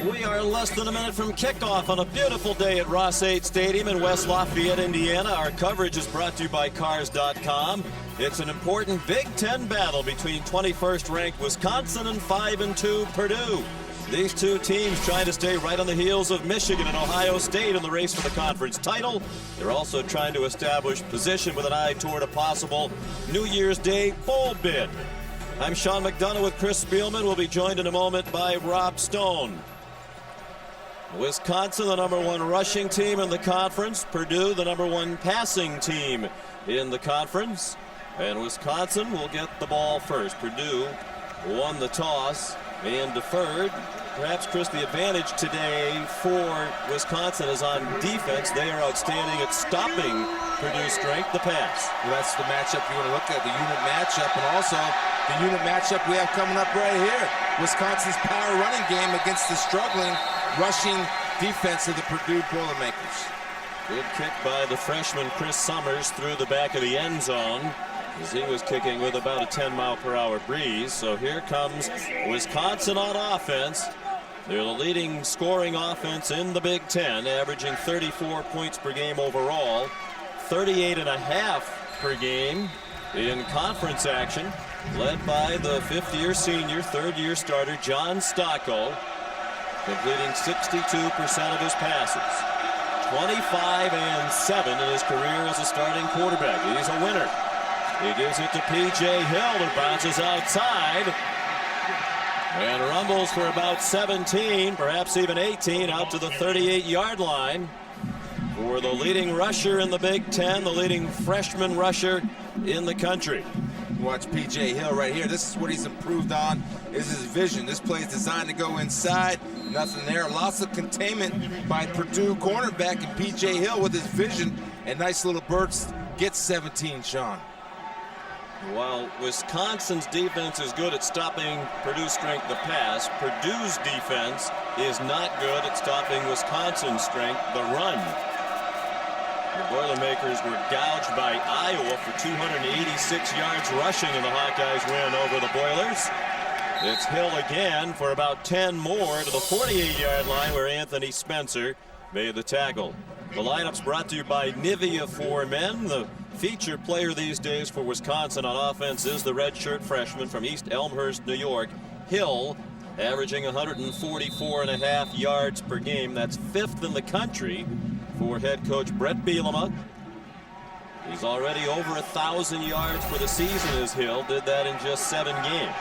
We are less than a minute from kickoff on a beautiful day at Ross-Ade Stadium in West Lafayette, Indiana. Our coverage is brought to you by Cars.com. It's an important Big Ten battle between 21st ranked Wisconsin and 5-2 Purdue. These two teams trying to stay right on the heels of Michigan and Ohio State in the race for the conference title. They're also trying to establish position with an eye toward a possible New Year's Day bowl bid. I'm Sean McDonough with Chris Spielman. We'll be joined in a moment by Rob Stone. Wisconsin, the #1 rushing team in the conference. Purdue, the #1 passing team in the conference. And Wisconsin will get the ball first. Purdue won the toss and deferred. Perhaps, Chris, the advantage today for Wisconsin is on defense. They are outstanding at stopping Purdue's strength, the pass. Well, that's the matchup you want to look at, the unit matchup, and also the unit matchup we have coming up right here. Wisconsin's power running game against the struggling rushing defense of the Purdue Boilermakers. Good kick by the freshman Chris Summers through the back of the end zone, as he was kicking with about a 10-mile-per-hour breeze. So here comes Wisconsin on offense. They're the leading scoring offense in the Big Ten, averaging 34 points per game overall, 38.5 per game in conference action, led by the fifth-year senior, third-year starter John Stocco, completing 62% of his passes. 25-7 in his career as a starting quarterback. He's a winner. He gives it to P.J. Hill, who bounces outside and rumbles for about 17, perhaps even 18, out to the 38-yard line for the leading rusher in the Big Ten, the leading freshman rusher in the country. Watch P.J. Hill right here. This is what he's improved on, is his vision. This play is designed to go inside. Nothing there. Lots of containment by Purdue cornerback, and P.J. Hill with his vision and nice little bursts gets 17, Sean. While Wisconsin's defense is good at stopping Purdue's strength, the pass, Purdue's defense is not good at stopping Wisconsin's strength, the run. The Boilermakers were gouged by Iowa for 286 yards rushing in the Hawkeyes win over the Boilers. It's Hill again for about 10 more to the 48-yard line, where Anthony Spencer made the tackle. The lineup's brought to you by Nivea for Men. The featured player these days for Wisconsin on offense is the redshirt freshman from East Elmhurst, New York, Hill, averaging 144.5 yards per game. That's 5th in the country for head coach Brett Bielema. He's already over 1,000 yards for the season as Hill did that in just 7 games.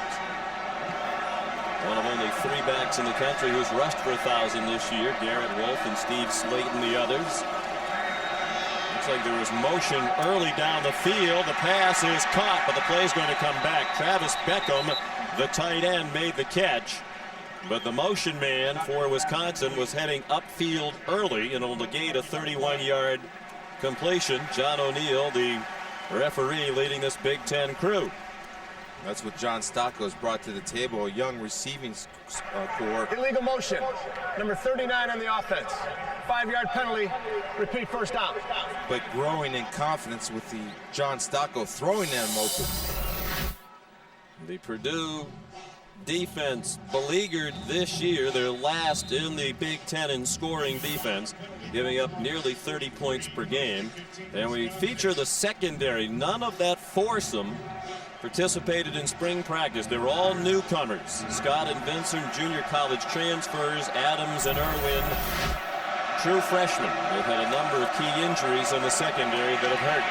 One of only 3 backs in the country who's rushed for 1,000 this year. Garrett Wolf and Steve Slayton, the others. Looks like there was motion early down the field. The pass is caught, but the play's going to come back. Travis Beckham, the tight end, made the catch. But the motion man for Wisconsin was heading upfield early and will negate a 31-yard completion. John O'Neill, the referee, leading this Big Ten crew. That's what John Stocco's brought to the table, a young receiving core. Illegal motion, number 39 on the offense. 5-yard penalty, repeat first down. But growing in confidence with the John Stocco throwing them open. The Purdue defense beleaguered this year. They're last in the Big Ten in scoring defense, giving up nearly 30 points per game. And we feature the secondary. None of that foursome participated in spring practice. They were all newcomers. Scott and Vincent, junior college transfers. Adams and Irwin, true freshmen. They've had a number of key injuries in the secondary that have hurt.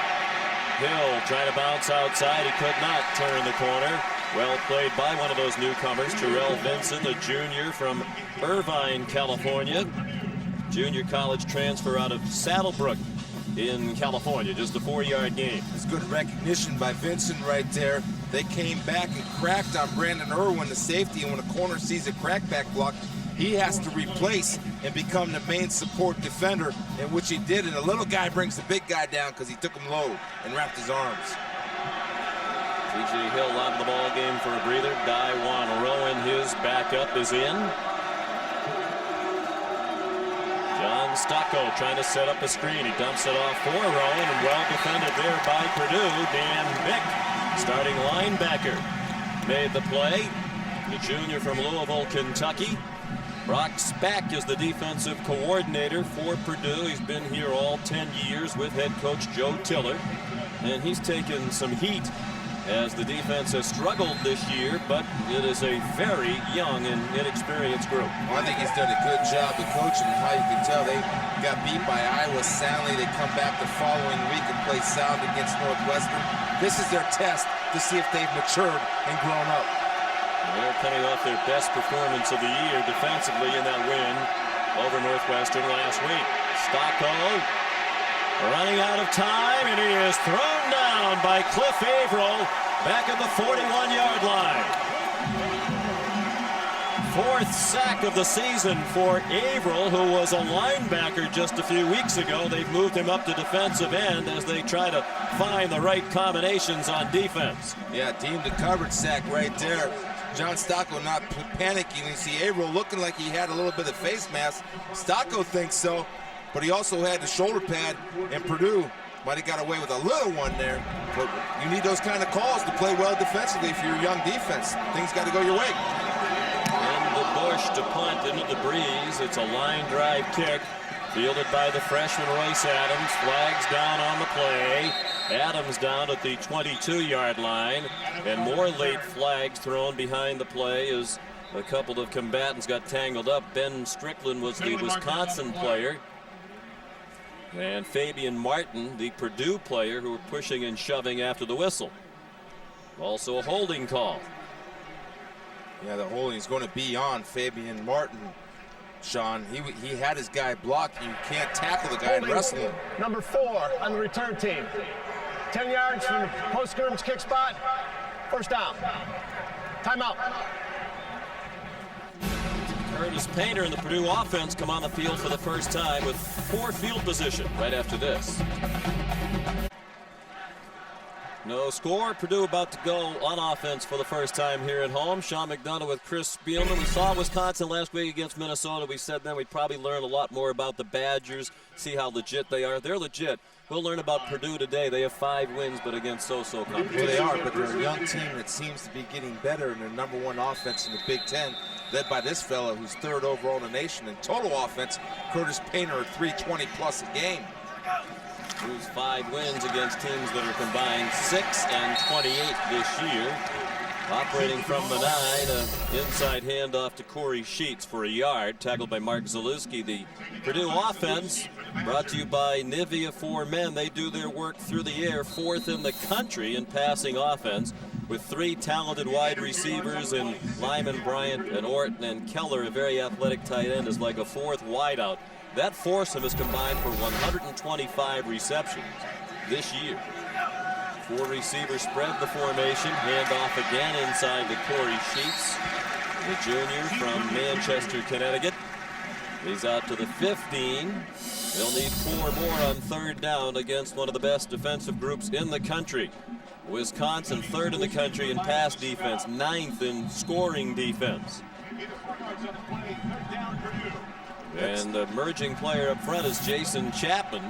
Hill trying to bounce outside. He could not turn the corner. Well played by one of those newcomers, Terrell Vincent, a junior from Irvine, California. Junior college transfer out of Saddlebrook in California. Just a 4-yard gain. It's good recognition by Vincent right there. They came back and cracked on Brandon Irwin, the safety, and when a corner sees a crackback block, he has to replace and become the main support defender, in which he did, and the little guy brings the big guy down because he took him low and wrapped his arms. P.J. Hill out of the ball game for a breather. Daiwan Rowan, his backup, is in. John Stocco trying to set up a screen. He dumps it off for Rowan, and well defended there by Purdue. Dan Bick, starting linebacker, made the play. The junior from Louisville, Kentucky. Brock Spack is the defensive coordinator for Purdue. He's been here all 10 years with head coach Joe Tiller. And he's taken some heat as the defense has struggled this year, but it is a very young and inexperienced group. Well, I think he's done a good job of coaching. How you can tell they got beat by Iowa soundly. They come back the following week and play sound against Northwestern. This is their test to see if they've matured and grown up. They're coming off their best performance of the year defensively in that win over Northwestern last week. Stocko running out of time, and he is thrown down by Cliff Averill back at the 41-yard line. Fourth sack of the season for Averill, who was a linebacker just a few weeks ago. They've moved him up to defensive end as they try to find the right combinations on defense. Yeah, deemed a coverage sack right there. John Stocko not panicking. You see Averill looking like he had a little bit of face mask. Stocko thinks so, but he also had the shoulder pad, and Purdue might have got away with a little one there. But you need those kind of calls to play well defensively if you're a young defense. Things got to go your way. And the Bush to punt into the breeze. It's a line drive kick fielded by the freshman Royce Adams. Flags down on the play. Adams down at the 22-yard line, and more late flags thrown behind the play as a couple of combatants got tangled up. Ben Strickland was the Wisconsin player, and Fabian Martin, the Purdue player, who were pushing and shoving after the whistle. Also a holding call. Yeah, the holding is going to be on Fabian Martin. Sean, he had his guy blocked. You can't tackle the guy and wrestle him. Number 4 on the return team. 10 yards from the post-scrimmage kick spot. First down. Timeout. Curtis Painter and the Purdue offense come on the field for the first time with poor field position right after this. No score. Purdue about to go on offense for the first time here at home. Sean McDonough with Chris Spielman. We saw Wisconsin last week against Minnesota. We said then we'd probably learn a lot more about the Badgers, see how legit they are. They're legit. We'll learn about Purdue today. They have 5 wins, but against so-so competition. Well, they are, but they're a young team that seems to be getting better, and their #1 offense in the Big Ten, led by this fella who's 3rd overall in the nation in total offense, Curtis Painter, 320+ a game. Purdue's 5 wins against teams that are combined 6 and 28 this year. Operating from the 9, inside handoff to Corey Sheets for a yard, tackled by Mark Zalewski. The Purdue offense brought to you by Nivea for Men. They do their work through the air, 4th in the country in passing offense, with 3 talented wide receivers in Lyman, Bryant, and Orton, and Keller, a very athletic tight end, is like a 4th wideout. That foursome has combined for 125 receptions this year. 4 receivers spread the formation. Handoff again inside to Corey Sheets, the junior from Manchester, Connecticut. He's out to the 15. They'll need 4 more on 3rd down against one of the best defensive groups in the country. Wisconsin 3rd in the country in pass defense, 9th in scoring defense. And the emerging player up front is Jason Chapman.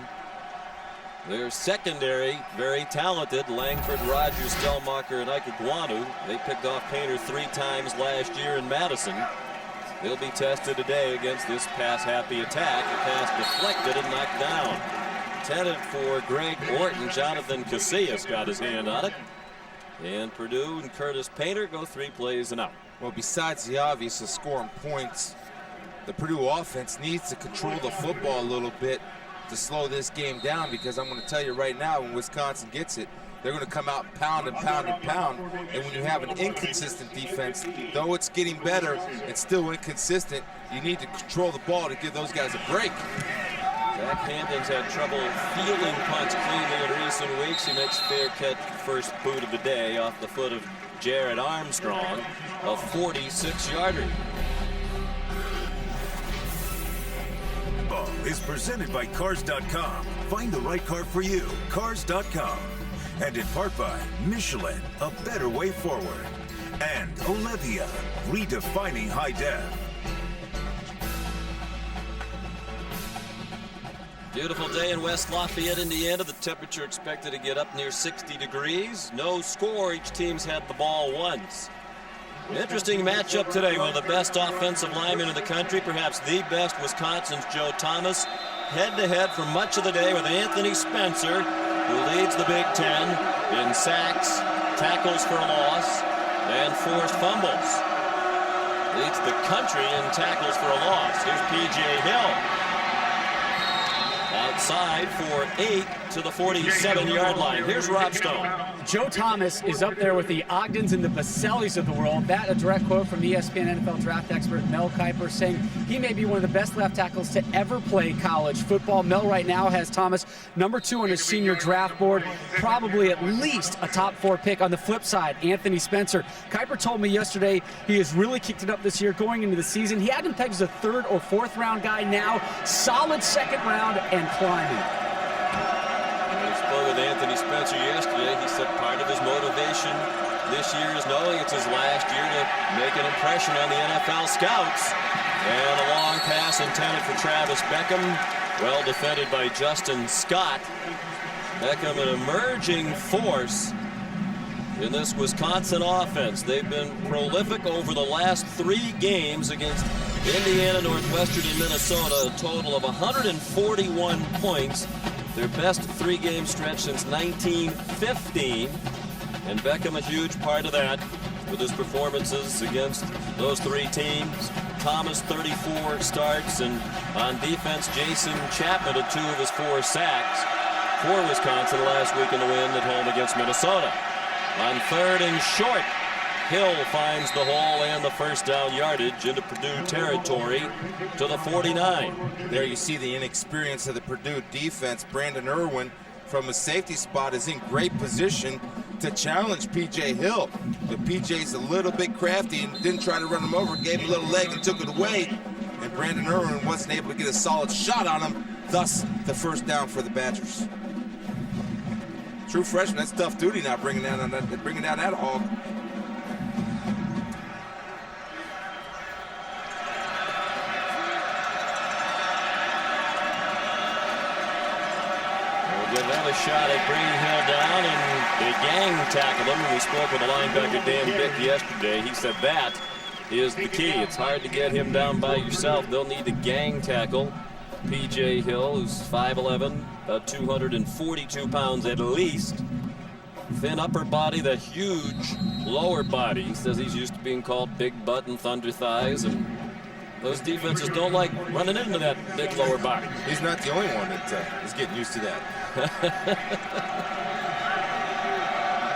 Their secondary, very talented, Langford, Rogers, Stelmacher, and Ikeguanu. They picked off Painter 3 times last year in Madison. They'll be tested today against this pass-happy attack. The pass deflected and knocked down. Intended for Greg Orton. Jonathan Casillas got his hand on it. And Purdue and Curtis Painter go 3 plays and out. Well, besides the obvious of scoring points, the Purdue offense needs to control the football a little bit to slow this game down, because I'm going to tell you right now, when Wisconsin gets it, they're going to come out pound and pound and pound. And when you have an inconsistent defense, though it's getting better, it's still inconsistent. You need to control the ball to give those guys a break. Zach Hampton's had trouble fielding punts cleanly in recent weeks. He makes fair catch first boot of the day off the foot of Jared Armstrong, a 46-yarder. Is presented by Cars.com. Find the right car for you. Cars.com. And in part by Michelin, a better way forward. And Olivia, redefining high def. Beautiful day in West Lafayette, Indiana. The temperature expected to get up near 60 degrees. No score. Each team's had the ball once. Interesting matchup today. One of the best offensive linemen in the country, perhaps the best, Wisconsin's Joe Thomas, head-to-head for much of the day with Anthony Spencer, who leads the Big Ten in sacks, tackles for loss, and forced fumbles. Leads the country in tackles for a loss. Here's P.J. Hill. Outside for 8 to the 47-yard line. Here's Rob Stone. Joe Thomas is up there with the Ogdens and the Basellis of the world. That a direct quote from ESPN NFL draft expert Mel Kiper, saying he may be one of the best left tackles to ever play college football. Mel right now has Thomas number 2 on his senior draft board, probably at least a top 4 pick. On the flip side, Anthony Spencer. Kiper told me yesterday he has really kicked it up this year going into the season. He had him pegged as a 3rd or 4th round guy now. Solid 2nd round and climbing. I spoke with Anthony Spencer yesterday. He said part of his motivation this year is knowing it's his last year to make an impression on the NFL scouts. And a long pass intended for Travis Beckham. Well defended by Justin Scott. Beckham, an emerging force in this Wisconsin offense. They've been prolific over the last 3 games against Indiana, Northwestern, and Minnesota. A total of 141 points. Their best 3-game stretch since 1915. And Beckham a huge part of that with his performances against those 3 teams. Thomas 34 starts, and on defense Jason Chapman had 2 of his 4 sacks for Wisconsin last week in the win at home against Minnesota. On 3rd and short, Hill finds the hole and the first down yardage into Purdue territory to the 49. There you see the inexperience of the Purdue defense. Brandon Irwin from a safety spot is in great position to challenge P.J. Hill. But P.J.'s a little bit crafty and didn't try to run him over, gave him a little leg and took it away. And Brandon Irwin wasn't able to get a solid shot on him, thus the first down for the Badgers. True freshman, that's tough duty now, bringing down that hog. We'll get another shot at bringing Hill down, and they gang tackle him. We spoke with the linebacker Dan Bick yesterday. He said that is the key. It's hard to get him down by yourself. They'll need to gang tackle P.J. Hill, who's 5'11", about 242 pounds at least. Thin upper body, that huge lower body. He says he's used to being called big butt and thunder thighs, and those defenses don't like running into that big lower body. He's not the only one that is getting used to that.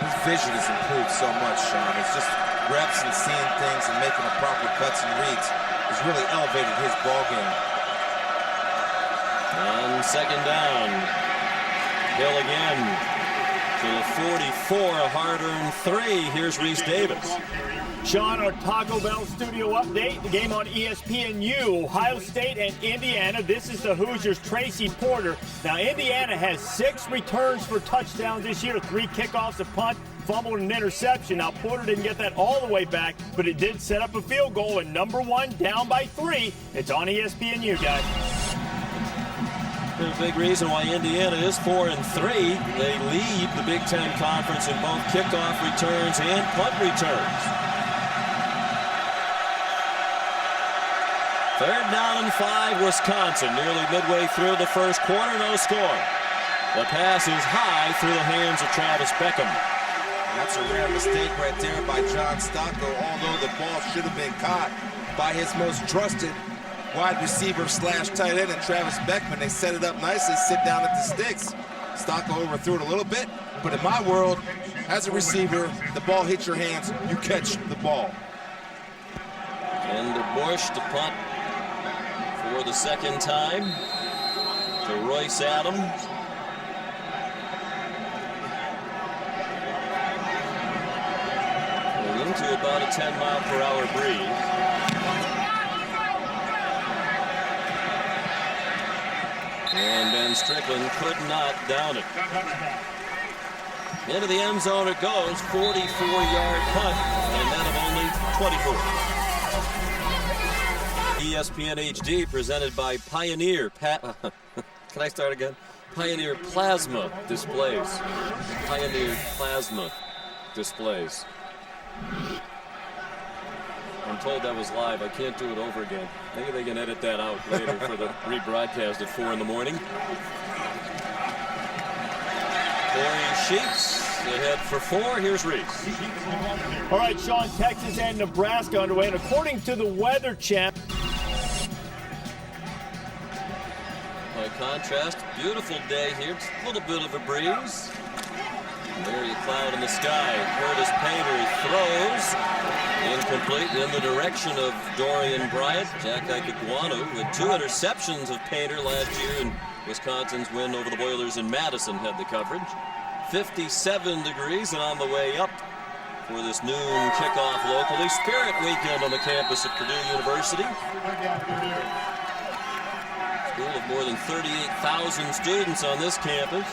His vision has improved so much, Sean. It's just reps and seeing things and making the proper cuts and reads has really elevated his ball game. On 2nd down, Hill again to the 44, a hard-earned 3. Here's Reese Davis. Sean, our Taco Bell studio update. The game on ESPNU, Ohio State and Indiana. This is the Hoosiers' Tracy Porter. Now, Indiana has 6 returns for touchdowns this year, 3 kickoffs, a punt, fumble, and an interception. Now, Porter didn't get that all the way back, but it did set up a field goal, and number 1 down by 3. It's on ESPNU, guys. A big reason why Indiana is 4-3. They lead the Big Ten Conference in both kickoff returns and punt returns. 3rd down and 5, Wisconsin. Nearly midway through the first quarter, no score. The pass is high through the hands of Travis Beckham. That's a rare mistake right there by John Stocco, although the ball should have been caught by his most trusted wide receiver / tight end, and Travis Beckman. They set it up nicely, sit down at the sticks. Stocco overthrew it a little bit, but in my world, as a receiver, the ball hits your hands, you catch the ball. And Bush to punt for the 2nd time to Royce Adams. Going into about a 10-mile-per-hour breeze. And Ben Strickland could not down it. Into the end zone it goes, 44-yard punt, and that of only 24. ESPN HD presented by Pioneer. Can I start again? Pioneer Plasma Displays. Pioneer Plasma Displays. I'm told that was live. I can't do it over again. Maybe they can edit that out later for the rebroadcast at 4 in the morning. Corey Sheets ahead for 4. Here's Reese. All right, Sean, Texas and Nebraska underway. And according to the Weather Channel, by contrast, beautiful day here. Just a little bit of a breeze. There you cloud in the sky. Curtis Painter throws. Incomplete in the direction of Dorian Bryant. Jack Ikeguanu with 2 interceptions of Painter last year in Wisconsin's win over the Boilers in Madison had the coverage. 57 degrees and on the way up for this noon kickoff locally. Spirit Weekend on the campus of Purdue University. School of more than 38,000 students on this campus.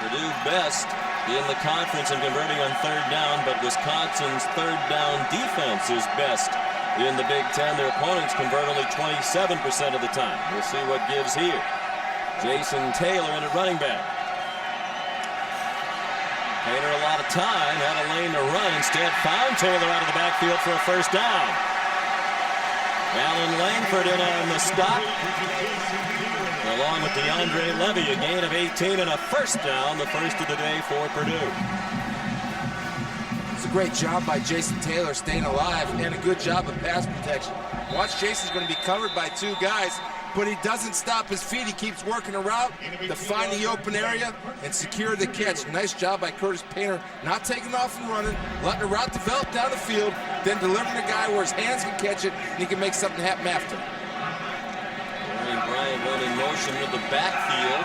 Purdue best in the conference in converting on 3rd down, but Wisconsin's 3rd down defense is best in the Big Ten. Their opponents convert only 27% of the time. We'll see what gives here. Jason Taylor in at running back. Painter a lot of time, had a lane to run, instead found Taylor out of the backfield for a 1st down. Alan Langford in on the stop. Along with DeAndre Levy, a gain of 18 and a 1st down, the first of the day for Purdue. It's a great job by Jason Taylor staying alive and a good job of pass protection. Watch, Jason's going to be covered by 2 guys, but he doesn't stop his feet. He keeps working a route to find the open area and secure the catch. Nice job by Curtis Painter, not taking off and running, letting the route develop down the field, then delivering the guy where his hands can catch it and he can make something happen after. Bryant went in motion with the backfield.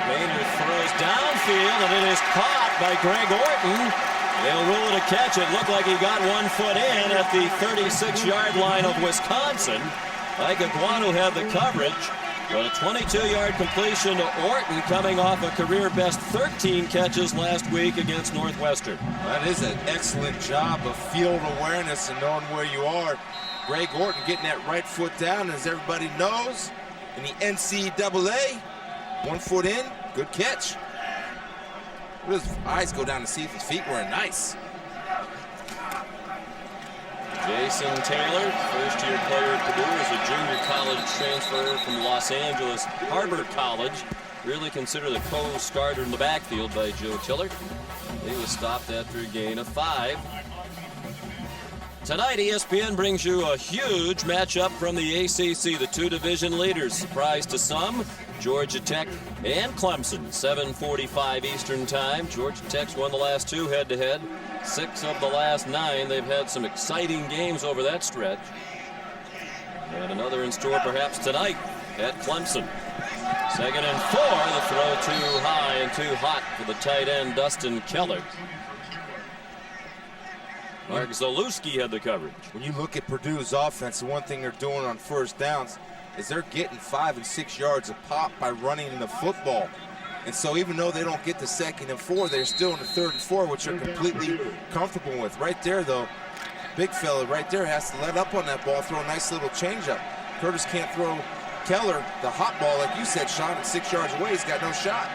Painter throws downfield, and it is caught by Greg Orton. They'll rule it a catch. It looked like he got 1 foot in at the 36-yard line of Wisconsin. Ikeguanu had the coverage, but a 22-yard completion to Orton coming off a career-best 13 catches last week against Northwestern. That is an excellent job of field awareness and knowing where you are. Greg Orton getting that right foot down, as everybody knows, in the NCAA. 1 foot in, good catch. Look at his eyes go down to see if his feet were nice. Jason Taylor, first-year player at Purdue, is a junior college transfer from Los Angeles Harbor College. Really considered a co-starter in the backfield by Joe Tiller. He was stopped after a gain of 5. Tonight, ESPN brings you a huge matchup from the ACC. The 2 division leaders, surprise to some, Georgia Tech and Clemson. 7:45 Eastern time. Georgia Tech's won the last 2 head-to-head. 6 of the last 9. They've had some exciting games over that stretch. And another in store perhaps tonight at Clemson. 2nd and 4. The throw too high and too hot for the tight end, Dustin Keller. Mark Zalewski had the coverage. When you look at Purdue's offense, the one thing they're doing on 1st downs is they're getting 5 and 6 yards a pop by running the football. And so even though they don't get the 2nd and 4, they're still in the 3rd and 4, which they're completely comfortable with. Right there, though, big fella right there has to let up on that ball, throw a nice little changeup. Curtis can't throw Keller the hot ball, like you said, Sean, at 6 yards away. He's got no shot.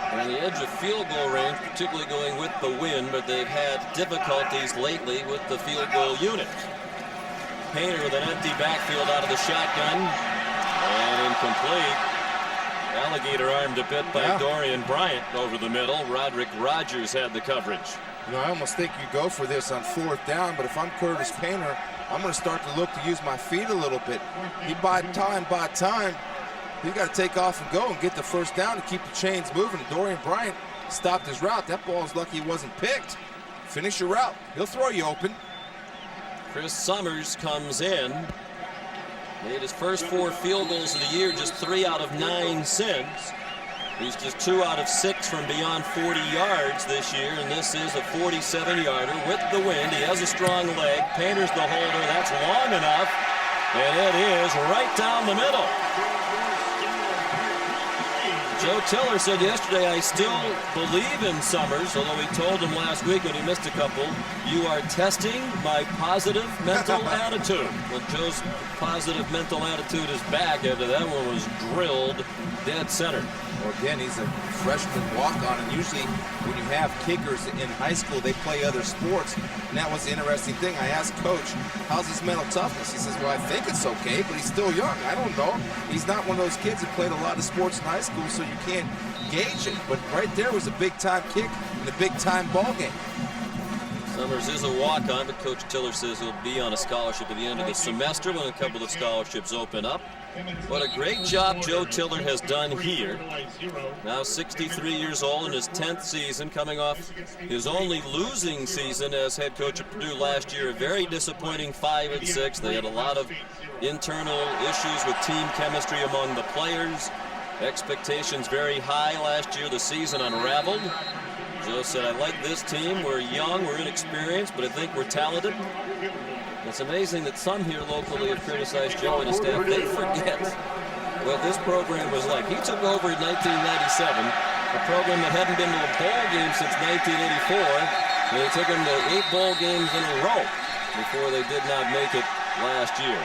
On the edge of field goal range, particularly going with the wind, but they've had difficulties lately with the field goal unit. Painter with an empty backfield out of the shotgun, and incomplete. Alligator armed a bit by Dorian Bryant over the middle. Roderick Rogers had the coverage. You know, I almost think you go for this on 4th down, but if I'm Curtis Painter, I'm going to start to look to use my feet a little bit. He bought time. He's got to take off and go and get the 1st down to keep the chains moving. Dorian Bryant stopped his route. That ball's lucky he wasn't picked. Finish your route. He'll throw you open. Chris Summers comes in. Made his first 4 field goals of the year, just 3 out of 9 since. He's just 2 out of 6 from beyond 40 yards this year, and this is a 47-yarder with the wind. He has a strong leg. Painter's the holder. That's long enough, and it is right down the middle. Joe Tiller said yesterday, I still believe in Summers, although he told him last week when he missed a couple, you are testing my positive mental attitude. Well, Joe's positive mental attitude is back after that one was drilled dead center. Well, again, he's a freshman walk-on, and usually when you have kickers in high school, they play other sports. And that was the interesting thing. I asked Coach, how's his mental toughness? He says, well, I think it's okay, but he's still young. I don't know. He's not one of those kids that played a lot of sports in high school, so you can't gauge it. But right there was a big-time kick and a big-time ball game. Summers is a walk-on, but Coach Tiller says he'll be on a scholarship at the end of the semester when a couple of scholarships open up. What a great job Joe Tiller has done here. Now 63 years old in his 10th season, coming off his only losing season as head coach at Purdue last year. A very disappointing 5-6. They had a lot of internal issues with team chemistry among the players. Expectations very high last year. The season unraveled. Joe said, I like this team. We're young, we're inexperienced, but I think we're talented. It's amazing that some here locally have criticized Joe and his staff. They forget what this program was like. He took over in 1997, a program that hadn't been to a bowl game since 1984. And they took them to 8 bowl games in a row before they did not make it last year.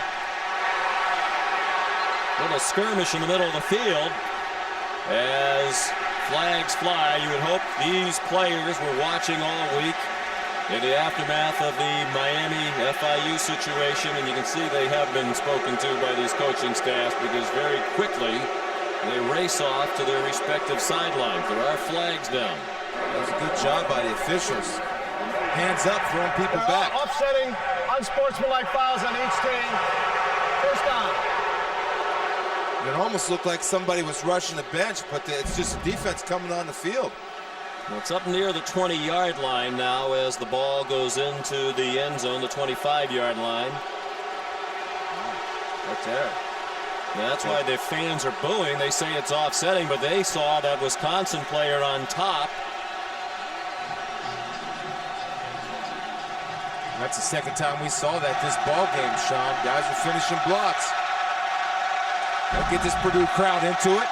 Little skirmish in the middle of the field as flags fly. You would hope these players were watching all week in the aftermath of the Miami FIU situation, and you can see they have been spoken to by these coaching staffs because very quickly they race off to their respective sidelines. There are flags down. That was a good job by the officials. Hands up, throwing people back. Offsetting, unsportsmanlike fouls on each team. First down. It almost looked like somebody was rushing the bench, but it's just a defense coming on the field. Well, it's up near the 20-yard line now as the ball goes into the end zone, the 25-yard line. Right there. Now, that's why the fans are booing. They say it's offsetting, but they saw that Wisconsin player on top. That's the second time we saw that this ball game, Sean. Guys are finishing blocks. They'll get this Purdue crowd into it.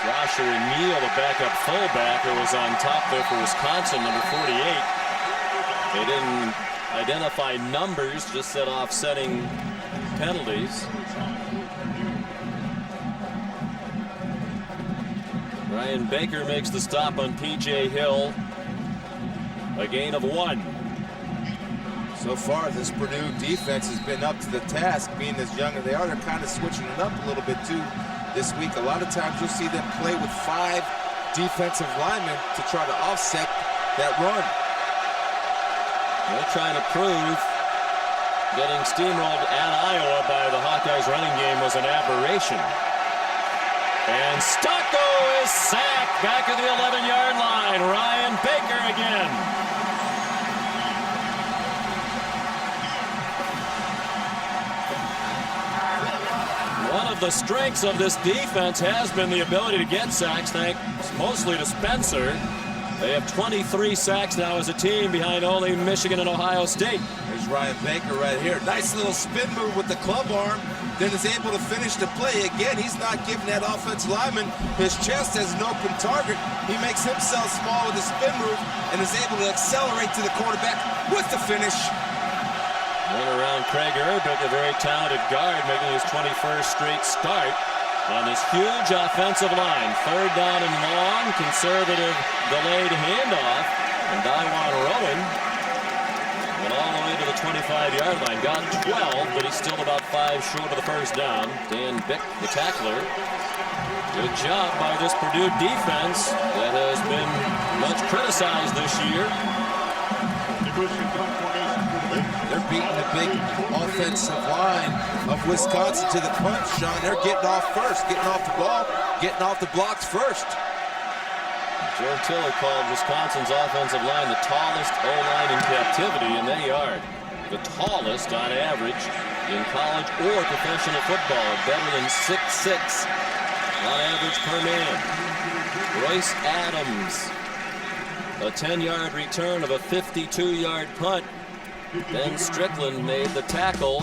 Joshua Neal, the backup fullback, who was on top there for Wisconsin, number 48. They didn't identify numbers, just said offsetting penalties. Ryan Baker makes the stop on P.J. Hill. A gain of 1. So far, this Purdue defense has been up to the task, being as young as they are. They're kind of switching it up a little bit, too, this week. A lot of times you'll see them play with 5 defensive linemen to try to offset that run. They're trying to prove getting steamrolled at Iowa by the Hawkeyes running game was an aberration. And Stocco is sacked back at the 11-yard line. Ryan Baker again. One of the strengths of this defense has been the ability to get sacks, thanks mostly to Spencer. They have 23 sacks now as a team, behind only Michigan and Ohio State. There's Ryan Baker right here. Nice little spin move with the club arm. Then is able to finish the play. Again, he's not giving that offensive lineman his chest as an open target. He makes himself small with a spin move and is able to accelerate to the quarterback with the finish. Went around Craig Urbick, a very talented guard, making his 21st straight start on this huge offensive line. 3rd down and long, conservative delayed handoff, and Daiwan Rowan went all the way to the 25-yard line. Got 12, but he's still about 5 short of the first down. Dan Bick, the tackler. Good job by this Purdue defense that has been much criticized this year. They're beating the big offensive line of Wisconsin to the punch, Sean. They're getting off first, getting off the ball, getting off the blocks first. Joe Tiller called Wisconsin's offensive line the tallest O-line in captivity, and they are the tallest on average in college or professional football, better than 6'6" on average per man. Royce Adams, a 10-yard return of a 52-yard punt. Ben Strickland made the tackle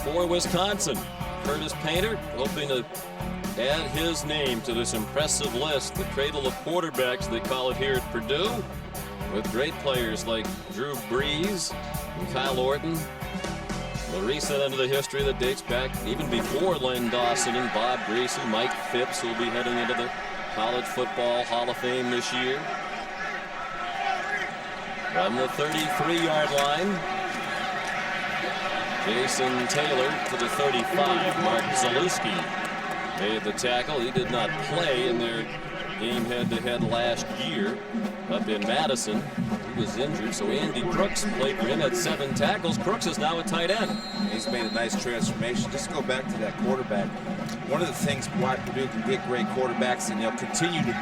for Wisconsin. Curtis Painter hoping to add his name to this impressive list, the cradle of quarterbacks, they call it here at Purdue, with great players like Drew Brees and Kyle Orton. The recent end of the history that dates back even before Len Dawson and Bob Greasy. Mike Phipps will be heading into the College Football Hall of Fame this year. From the 33-yard line, Jason Taylor to the 35. Mark Zalewski made the tackle. He did not play in their game head-to-head last year up in Madison. He was injured, so Andy Crooks played for him at 7 tackles. Crooks is now a tight end. He's made a nice transformation. Just go back to that quarterback. One of the things why Purdue can get great quarterbacks and they'll continue to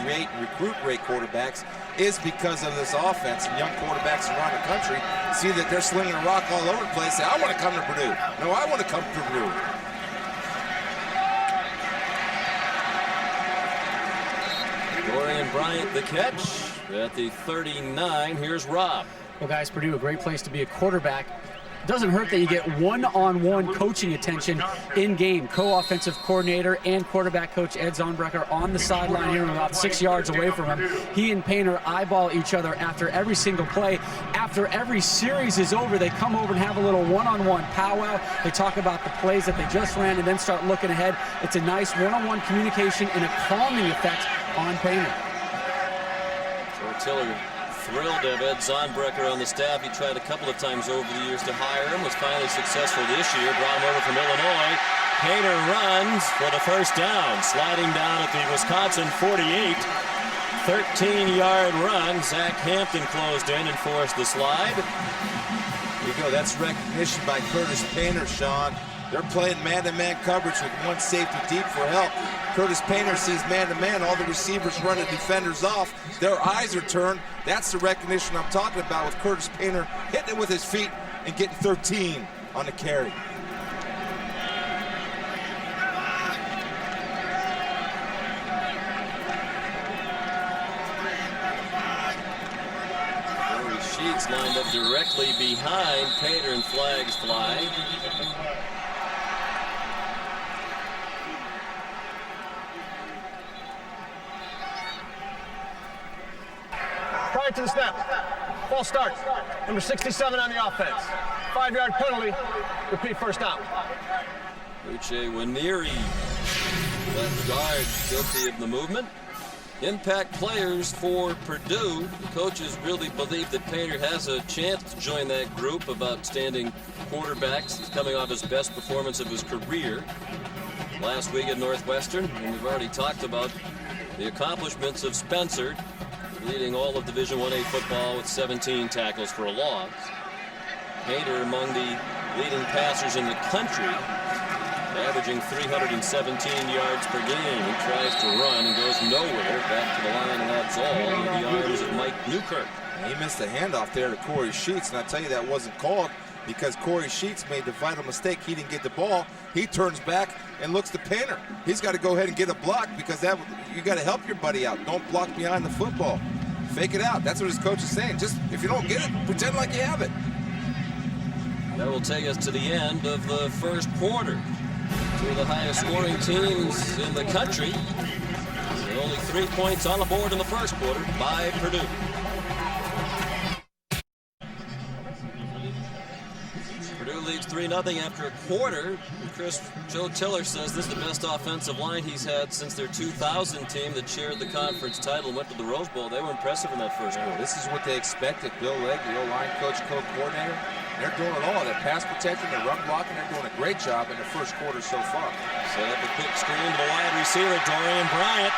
create and recruit great quarterbacks is because of this offense. And young quarterbacks around the country see that they're slinging a rock all over the place. Say, I want to come to Purdue. No, I want to come to Purdue. Dorian Bryant the catch at the 39. Here's Rob. Well, guys, Purdue, a great place to be a quarterback. Doesn't hurt that you get one-on-one coaching attention in game. Co-offensive coordinator and quarterback coach Ed Zonbrecker on the sideline here, about 6 yards away from him. He and Painter eyeball each other after every single play. After every series is over, they come over and have a little one-on-one powwow. They talk about the plays that they just ran and then start looking ahead. It's a nice one-on-one communication and a calming effect on Painter. So Tiller thrilled to have Ed Zonbrecker on the staff. He tried a couple of times over the years to hire him, was finally successful this year. Brought him over from Illinois. Painter runs for the first down, sliding down at the Wisconsin 48. 13-yard run. Zach Hampton closed in and forced the slide. There you go. That's recognition by Curtis Painter, Sean. They're playing man-to-man coverage with one safety deep for help. Curtis Painter sees man-to-man, all the receivers running defenders off. Their eyes are turned. That's the recognition I'm talking about with Curtis Painter hitting it with his feet and getting 13 on the carry. Corey Sheets lined up directly behind Painter and flags fly. Prior to the snap, false start. Number 67 on the offense. 5-yard penalty. Repeat, first down. Uche Waniri, left guard, guilty of the movement. Impact players for Purdue. The coaches really believe that Painter has a chance to join that group of outstanding quarterbacks. He's coming off his best performance of his career last week at Northwestern. And we've already talked about the accomplishments of Spencer, leading all of Division I-A football with 17 tackles for a loss. Painter among the leading passers in the country, averaging 317 yards per game. He tries to run and goes nowhere. Back to the line, and that's all in the arms of Mike Newkirk. He missed a handoff there to Corey Sheets, and I tell you that wasn't called because Corey Sheets made the vital mistake. He didn't get the ball. He turns back and looks to Painter. He's got to go ahead and get a block because you got to help your buddy out. Don't block behind the football. Fake it out. That's what his coach is saying. Just, if you don't get it, pretend like you have it. That will take us to the end of the first quarter. Two of the highest scoring teams in the country. And only 3 points on the board in the first quarter by Purdue. Purdue leads 3-0 after a quarter. Joe Tiller says this is the best offensive line he's had since their 2000 team that shared the conference title and went to the Rose Bowl. They were impressive in that first quarter. This is what they expected. Bill Legg, the O-line coach, co-coordinator, they're doing it all. They're pass protecting, they're run blocking, they're doing a great job in the first quarter so far. Set up a quick screen to the wide receiver, Dorian Bryant.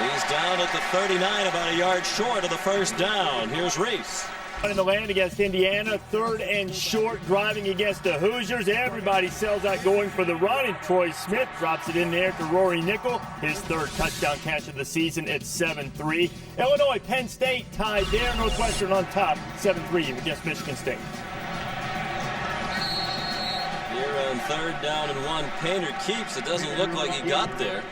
He's down at the 39, about a yard short of the first down. Here's Reese. In the land against Indiana, 3rd and short, driving against the Hoosiers. Everybody sells out going for the run, and Troy Smith drops it in there to Rory Nickel, his 3rd touchdown catch of the season at 7-3. Illinois, Penn State tied there. Northwestern on top, 7-3 against Michigan State. Here on 3rd down and 1, Painter keeps. It doesn't look like he got there.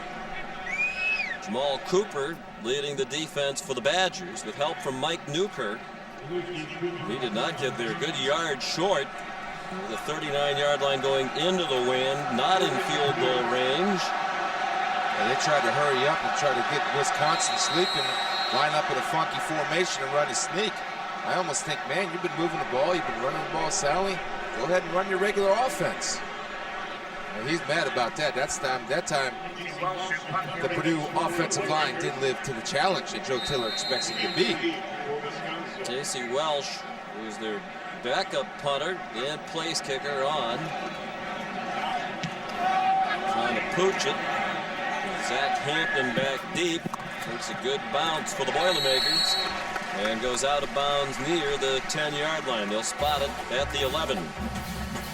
Jamal Cooper leading the defense for the Badgers with help from Mike Newkirk. He did not get there. Good yard short. The 39-yard line going into the wind, not in field goal range. And they tried to hurry up and try to get Wisconsin sleeping, line up in a funky formation and run a sneak. I almost think, man, you've been moving the ball, you've been running the ball soundly. Go ahead and run your regular offense. And he's mad about that. That time, the Purdue offensive line didn't live to the challenge that Joe Tiller expects him to be. J.C. Welsh, who's their backup punter and place kicker on. Trying to pooch it. Zach Hampton back deep. Takes a good bounce for the Boilermakers and goes out of bounds near the 10-yard line. They'll spot it at the 11.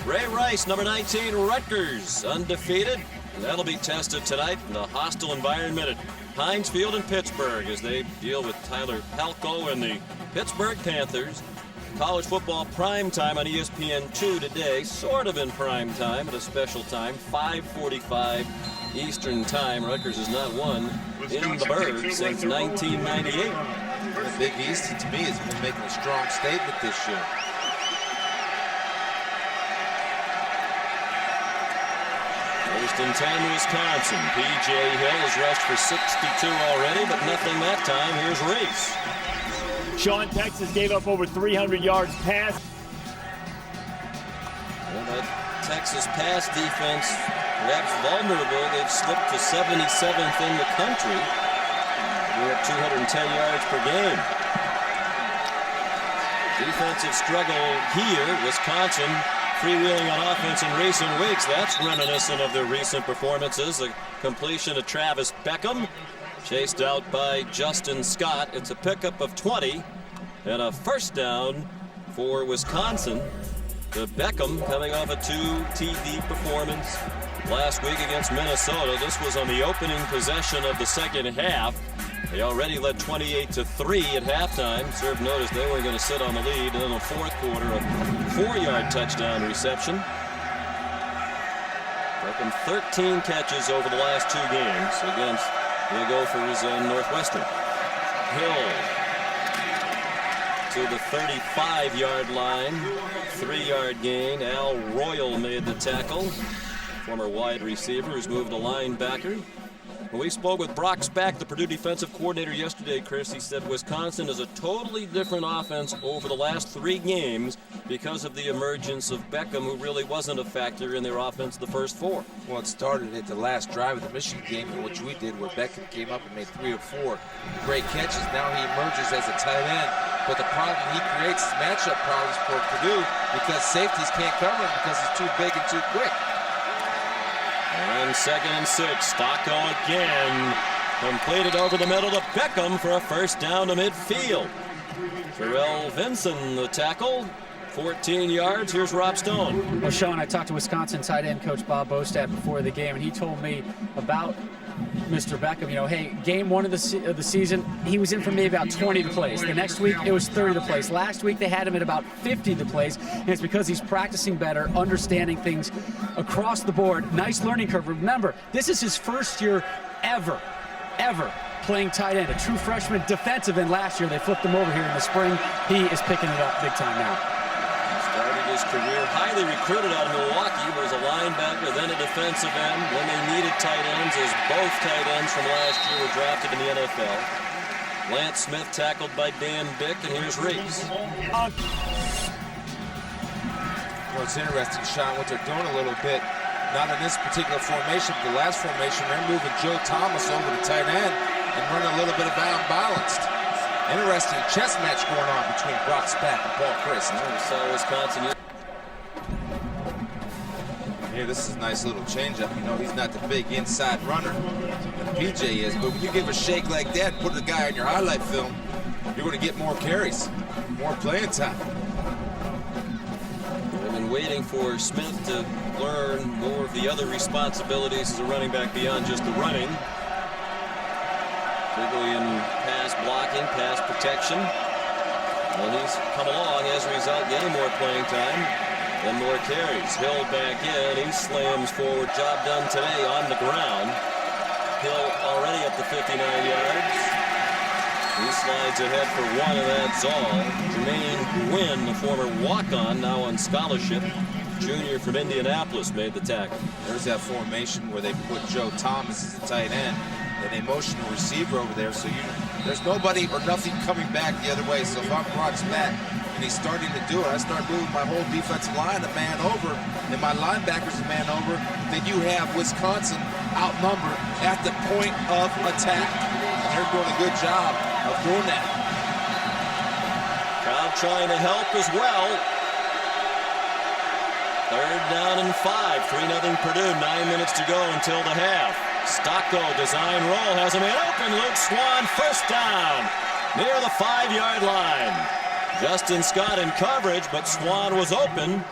Ray Rice, number 19, Rutgers, undefeated. And that'll be tested tonight in the hostile environment at Heinz Field in Pittsburgh as they deal with Tyler Palko and the Pittsburgh Panthers. College football prime time on ESPN2 today, sort of in prime time at a special time, 5:45 Eastern time. Rutgers has not won in the Berg since 1998. The Big East, to me, has been making a strong statement this year. First and 10, Wisconsin. P.J. Hill has rushed for 62 already, but nothing that time. Here's Reese. Sean, Texas gave up over 300 yards pass. Well, that Texas pass defense, perhaps vulnerable. They've slipped to 77th in the country. They're at 210 yards per game. Defensive struggle here. Wisconsin freewheeling on offense in recent weeks. That's reminiscent of their recent performances. A completion to Travis Beckham, chased out by Justin Scott. It's a pickup of 20 and a first down for Wisconsin. To Beckham, coming off a 2 TD performance last week against Minnesota. This was on the opening possession of the second half. They already led 28-3 at halftime. Served notice they weren't going to sit on the lead. And in the fourth quarter, a 4-yard touchdown reception. Beckham 13 catches over the last 2 games against the Gophers and Northwestern. Hill to the 35-yard line. 3-yard gain. Al Royal made the tackle. Former wide receiver who's moved to linebacker. When we spoke with Brock Spack, the Purdue defensive coordinator, yesterday, Chris, he said Wisconsin is a totally different offense over the last 3 games because of the emergence of Beckham, who really wasn't a factor in their offense the first 4. Well, it started at the last drive of the Michigan game, which we did, where Beckham came up and made 3 or 4 great catches. Now he emerges as a tight end. But the problem he creates is matchup problems for Purdue because safeties can't cover him because he's too big and too quick. And 2nd and 6. Stocko again. Completed over the middle to Beckham for a first down to midfield. Terrell Vinson, the tackle. 14 yards. Here's Rob Stone. Well, Sean, I talked to Wisconsin tight end coach Bob Bostad before the game, and he told me about Mr. Beckham. You know, hey, game 1 of the season, he was in for maybe about 20 to plays. The next week, it was 30 to plays. Last week, they had him at about 50 to plays, and it's because he's practicing better, understanding things across the board. Nice learning curve. Remember, this is his first year ever playing tight end. A true freshman defensive end last year. They flipped him over here in the spring. He is picking it up big time now. Started his career highly recruited out of Milwaukee, but was a linebacker, then a defensive end. When they needed tight ends, as both tight ends from last year were drafted in the NFL. Lance Smith tackled by Dan Bick, and here's Reese. Well, it's interesting, Sean, what they're doing a little bit, not in this particular formation, but the last formation, they're moving Joe Thomas over to tight end and running a little bit of unbalanced. Interesting chess match going on between Brock Spack and Paul Chryst. We saw Wisconsin. Here, this is a nice little changeup. You know, he's not the big inside runner that PJ is, but when you give a shake like that, put a guy on your highlight film, you're going to get more carries, more playing time. We've been waiting for Smith to learn more of the other responsibilities as a running back beyond just the running. Particularly in pass blocking, pass protection. And he's come along as a result, getting more playing time and more carries. Hill back in, he slams forward. Job done today on the ground. Hill already up to 59 yards. He slides ahead for 1, and that's all. Jermaine Gwynn, the former walk-on, now on scholarship, junior from Indianapolis, made the tackle. There's that formation where they put Joe Thomas as the tight end, and they motion a receiver over there, so There's nobody or nothing coming back the other way. So if I'm Brock's back and he's starting to do it, I start moving my whole defensive line a man over and my linebackers a man over, then you have Wisconsin outnumbered at the point of attack. And they're doing a good job of doing that. Crowd trying to help as well. 3rd down and 5. 3-0 Purdue. 9 minutes to go until the half. Stocko, design roll, has a man open. Luke Swan, first down, near the 5-yard line. Justin Scott in coverage, but Swan was open.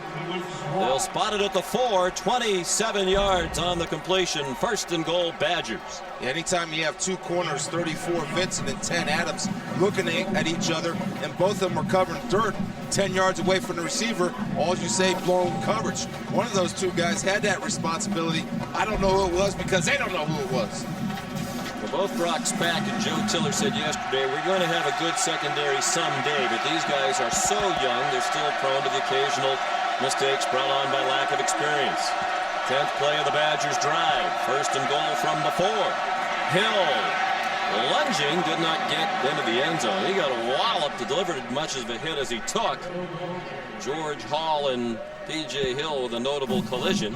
They'll spot it at the 4, 27 yards on the completion. 1st and goal, Badgers. Yeah, anytime you have two corners, 34 Vincent and 10 Adams, looking at each other, and both of them are covering dirt 10 yards away from the receiver, all you say, blown coverage. One of those two guys had that responsibility. I don't know who it was because they don't know who it was. Well, both Brock Spack and Joe Tiller said yesterday, we're going to have a good secondary someday, but these guys are so young, they're still prone to the occasional mistakes brought on by lack of experience. 10th play of the Badgers drive. 1st and goal from the 4. Hill lunging, did not get into the end zone. He got a wallop, delivered as much of a hit as he took. George Hall and P.J. Hill with a notable collision.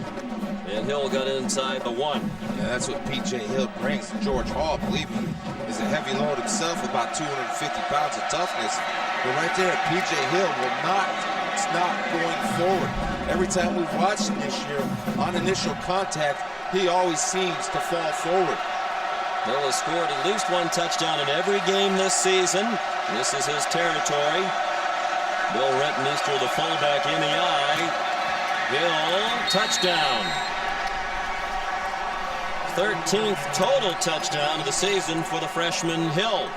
And Hill got inside the 1. Yeah, that's what P.J. Hill brings. George Hall, believe me, is a heavy load himself, about 250 pounds of toughness. But right there, P.J. Hill will not stop going forward. Every time we've watched him this year, on initial contact, he always seems to fall forward. Hill has scored at least 1 touchdown in every game this season. This is his territory. Bill Renton-Easter, the fullback, in the eye. Hill, touchdown. 13th total touchdown of the season for the freshman Hill.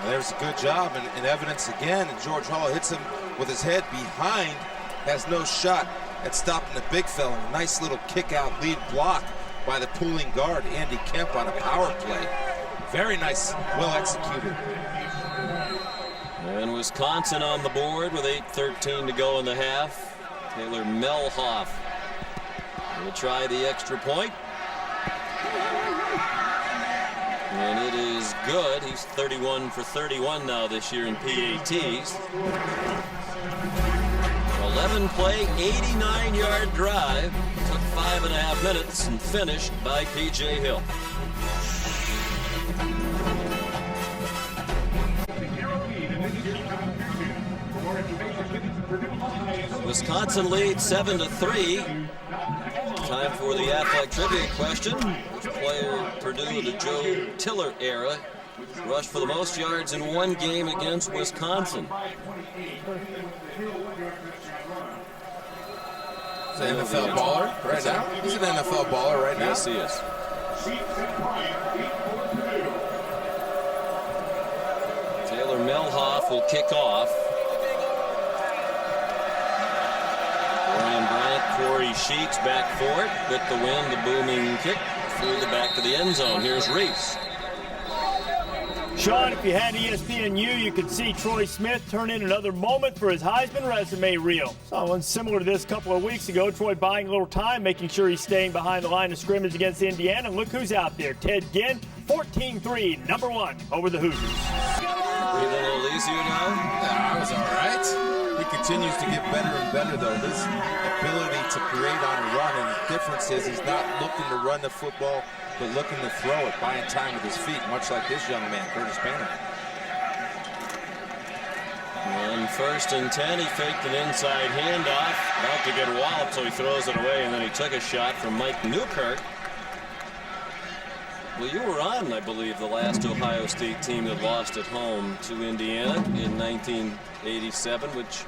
There's a good job and evidence again. And George Hall hits him with his head behind, has no shot at stopping the big fella. A nice little kick-out lead block by the pulling guard, Andy Kemp, on a power play. Very nice, well executed. And Wisconsin on the board with 8:13 to go in the half. Taylor Melhoff will try the extra point. And it is good. He's 31 for 31 now this year in PATs. 11-play, 89-yard drive. Took 5.5 minutes and finished by P.J. Hill. Wisconsin leads 7-3. Time for the athletic trivia question. Which player Purdue, the Joe Tiller era, rushed for the most yards in one game against Wisconsin? He's an NFL baller right now. He's an NFL baller right now. Yes, he is. Taylor Melhoff will kick off. Brian Bryant, Corey Sheets back for it. With the wind, the booming kick through the back of the end zone. Here's Reese. Sean, if you had ESPNU, you could see Troy Smith turn in another moment for his Heisman resume reel. Saw one similar to this a couple of weeks ago. Troy buying a little time, making sure he's staying behind the line of scrimmage against Indiana. Look who's out there. Ted Ginn, 14-3, #1 over the Hoosiers. Breathe a little easier now? That was all right. He continues to get better and better, though. His ability to create on a run, and the difference is he's not looking to run the football, but looking to throw it, buying time with his feet, much like this young man, Curtis Banner. On 1st and 10, he faked an inside handoff. About to get walloped, so he throws it away, and then he took a shot from Mike Newkirk. Well, you were on, I believe, the last Ohio State team that lost at home to Indiana in 1987, which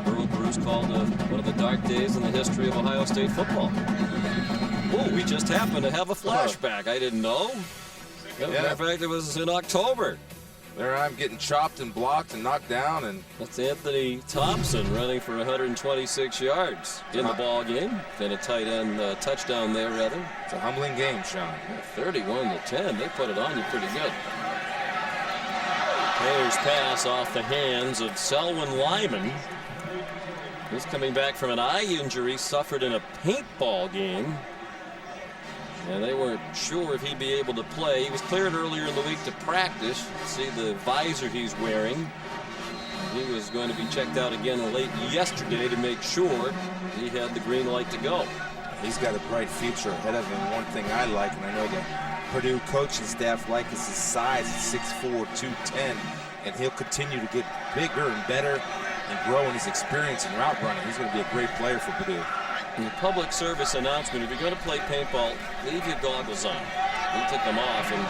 Earl Bruce called one of the dark days in the history of Ohio State football. Oh, we just happened to have a flashback. I didn't know. As a matter of fact, it was in October. There I'm getting chopped and blocked and knocked down, and That's Anthony Thompson running for 126 yards in the ball game. And a tight end touchdown there, rather. it's a humbling game, Sean. 31-10. They put it on you pretty good. Players pass off the hands of Selwyn Lyman. He's coming back from an eye injury suffered in a paintball game. And they weren't sure if he'd be able to play. He was cleared earlier in the week to practice. See the visor he's wearing. He was going to be checked out again late yesterday to make sure he had the green light to go. He's got a bright future ahead of him. One thing I like, and I know the Purdue coaching staff like, is his size. He's 6'4", 210, and he'll continue to get bigger and better and grow in his experience in route running. He's going to be a great player for Purdue. In the public service announcement, if you're going to play paintball, leave your goggles on. He took them off and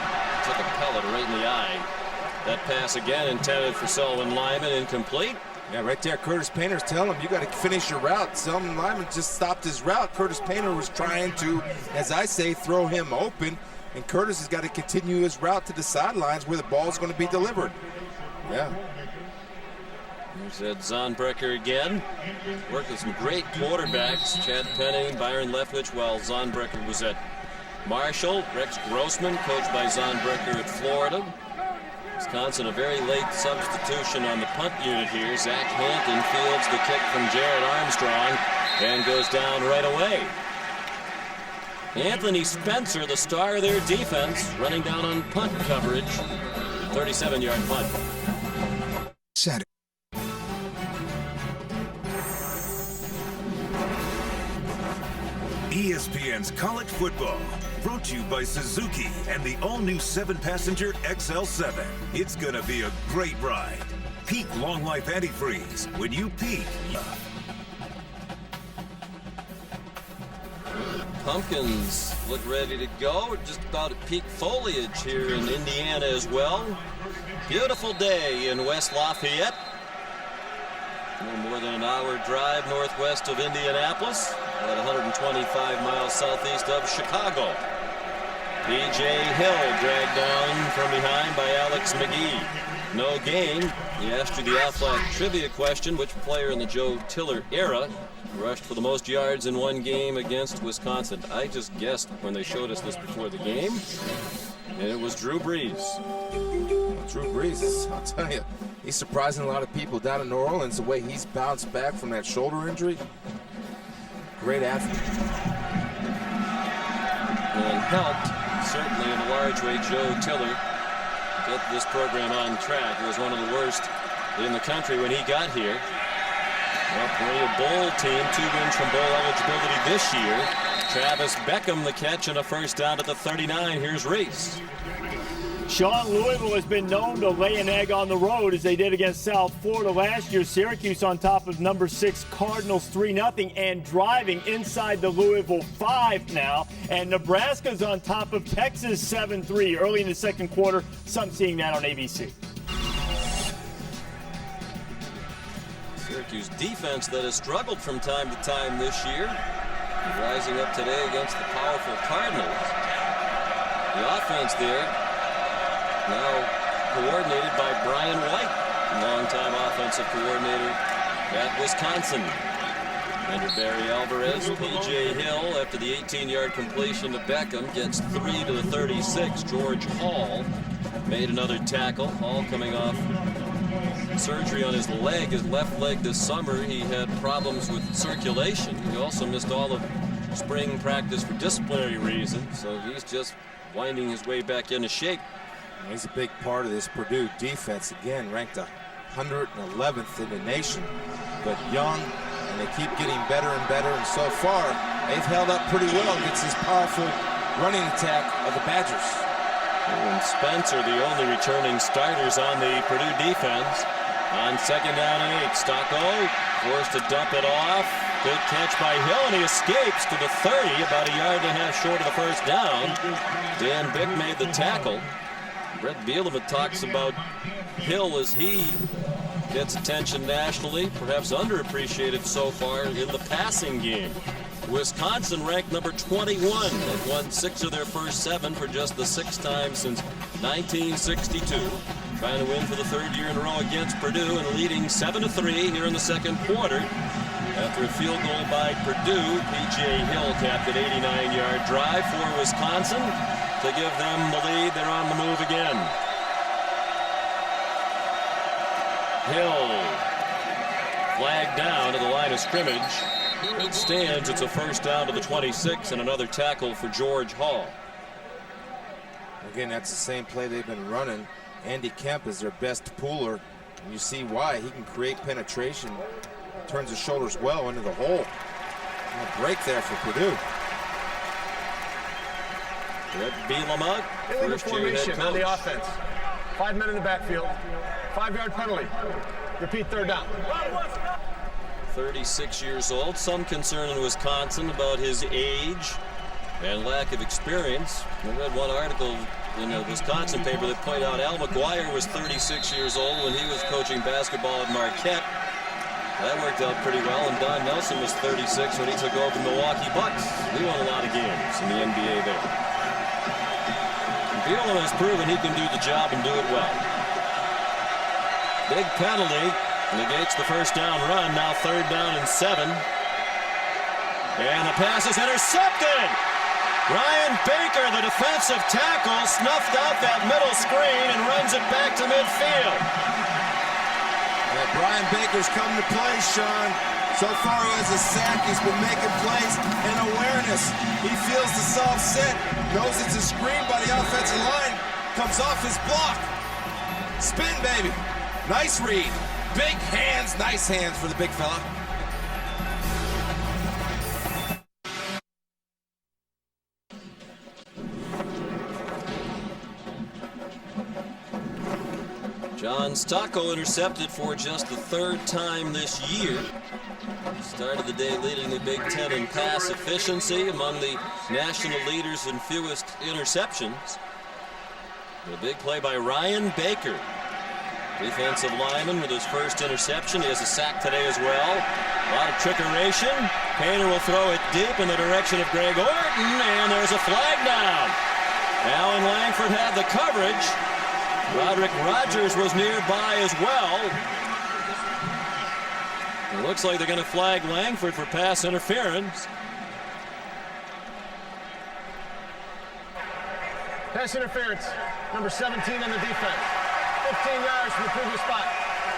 took a pellet right in the eye. That pass again intended for Selwyn Lyman, incomplete. Yeah, right there, Curtis Painter's telling him, you got to finish your route. Selwyn Lyman just stopped his route. Curtis Painter was trying to, as I say, throw him open, and Curtis has got to continue his route to the sidelines where the ball's going to be delivered. Yeah. There's Ed Zonbrecker again. Worked with some great quarterbacks, Chad Penning, Byron Leftwich, while Zonbrecker was at Marshall. Rex Grossman, coached by Zonbrecker at Florida. Wisconsin, a very late substitution on the punt unit here. Zach Hampton fields the kick from Jared Armstrong and goes down right away. Anthony Spencer, the star of their defense, running down on punt coverage. 37-yard punt. Set it. ESPN's College Football, brought to you by Suzuki and the all-new 7-passenger XL7. It's gonna be a great ride. Peak long life antifreeze. When you peak. Pumpkins look ready to go. We're just about at peak foliage here in Indiana as well. Beautiful day in West Lafayette. A little more than an hour drive northwest of Indianapolis, about 125 miles southeast of Chicago. P.J. Hill dragged down from behind by Alex McGee. No gain. He asked you the Aflac trivia question, which player in the Joe Tiller era rushed for the most yards in one game against Wisconsin? I just guessed when they showed us this before the game, and it was Drew Brees. Drew Brees, I'll tell you, he's surprising a lot of people down in New Orleans, the way he's bounced back from that shoulder injury. Great athlete. And helped, certainly in a large way, Joe Tiller get this program on track. It was one of the worst in the country when he got here. Well, Perennial Bowl team, 2 wins from bowl eligibility this year. Travis Beckham the catch and a first down at the 39. Here's Reese. Sean, Louisville has been known to lay an egg on the road as they did against South Florida last year. Syracuse on top of number 6 Cardinals 3-0 and driving inside the Louisville 5 now. And Nebraska's on top of Texas 7-3 early in the second quarter. Some seeing that on ABC. Syracuse defense that has struggled from time to time this year, rising up today against the powerful Cardinals. The offense there now coordinated by Brian White, longtime offensive coordinator at Wisconsin. Under Barry Alvarez, P.J. Hill, after the 18-yard completion to Beckham, gets 3 to the 36. George Hall made another tackle. Hall coming off surgery on his leg, his left leg this summer. He had problems with circulation. He also missed all of spring practice for disciplinary reasons, so he's just winding his way back into shape. He's a big part of this Purdue defense, again ranked 111th in the nation, but young, and they keep getting better and better, and so far they've held up pretty well against this powerful running attack of the Badgers. And Spencer, the only returning starters on the Purdue defense. On 2nd down and 8, Stocco forced to dump it off. Good catch by Hill, and he escapes to the 30, about a yard and a half short of the first down. Dan Bick made the tackle. Brett Bielema talks about Hill as he gets attention nationally, perhaps underappreciated so far in the passing game. Wisconsin ranked number 21. They've won 6 of their first 7 for just the 6th time since 1962. Trying to win for the 3rd year in a row against Purdue and leading 7-3 here in the second quarter. After a field goal by Purdue, P.J. Hill capped an 89-yard drive for Wisconsin to give them the lead. They're on the move again. Hill flagged down to the line of scrimmage. It stands. It's a first down to the 26 and another tackle for George Hall. Again, that's the same play they've been running. Andy Kemp is their best pooler, and you see why. He can create penetration, turns his shoulders well into the hole. And a break there for Purdue. Brett Bielema, Illegal first-year head formation on coach. the offense. 5 men in the backfield. 5-yard penalty. Repeat, third down. 36 years old. Some concern in Wisconsin about his age and lack of experience. I read one article in a Wisconsin paper that pointed out Al McGuire was 36 years old when he was coaching basketball at Marquette. That worked out pretty well, and Don Nelson was 36 when he took over the Milwaukee Bucks. He won a lot of games in the NBA there. Bielema has proven he can do the job and do it well. Big penalty negates the first down run. Now third down and 7. And the pass is intercepted. Ryan Baker, the defensive tackle, snuffed out that middle screen and runs it back to midfield. Yeah, Brian Baker's come to play, Sean. So far he has a sack. He's been making plays and awareness. He feels the soft set, knows it's a screen by the offensive line, comes off his block. Spin, baby. Nice read. Big hands, nice hands for the big fella. John Stocco intercepted for just the third time this year. Started the day leading the Big Ten in pass efficiency, among the national leaders in fewest interceptions. A big play by Ryan Baker, defensive lineman, with his first interception. He has a sack today as well. A lot of trickeration. Painter will throw it deep in the direction of Greg Orton, and there's a flag down. Alan Langford had the coverage. Roderick Rogers was nearby as well. It looks like they're going to flag Langford for pass interference. Pass interference. Number 17 on the defense. 15 yards from the previous spot.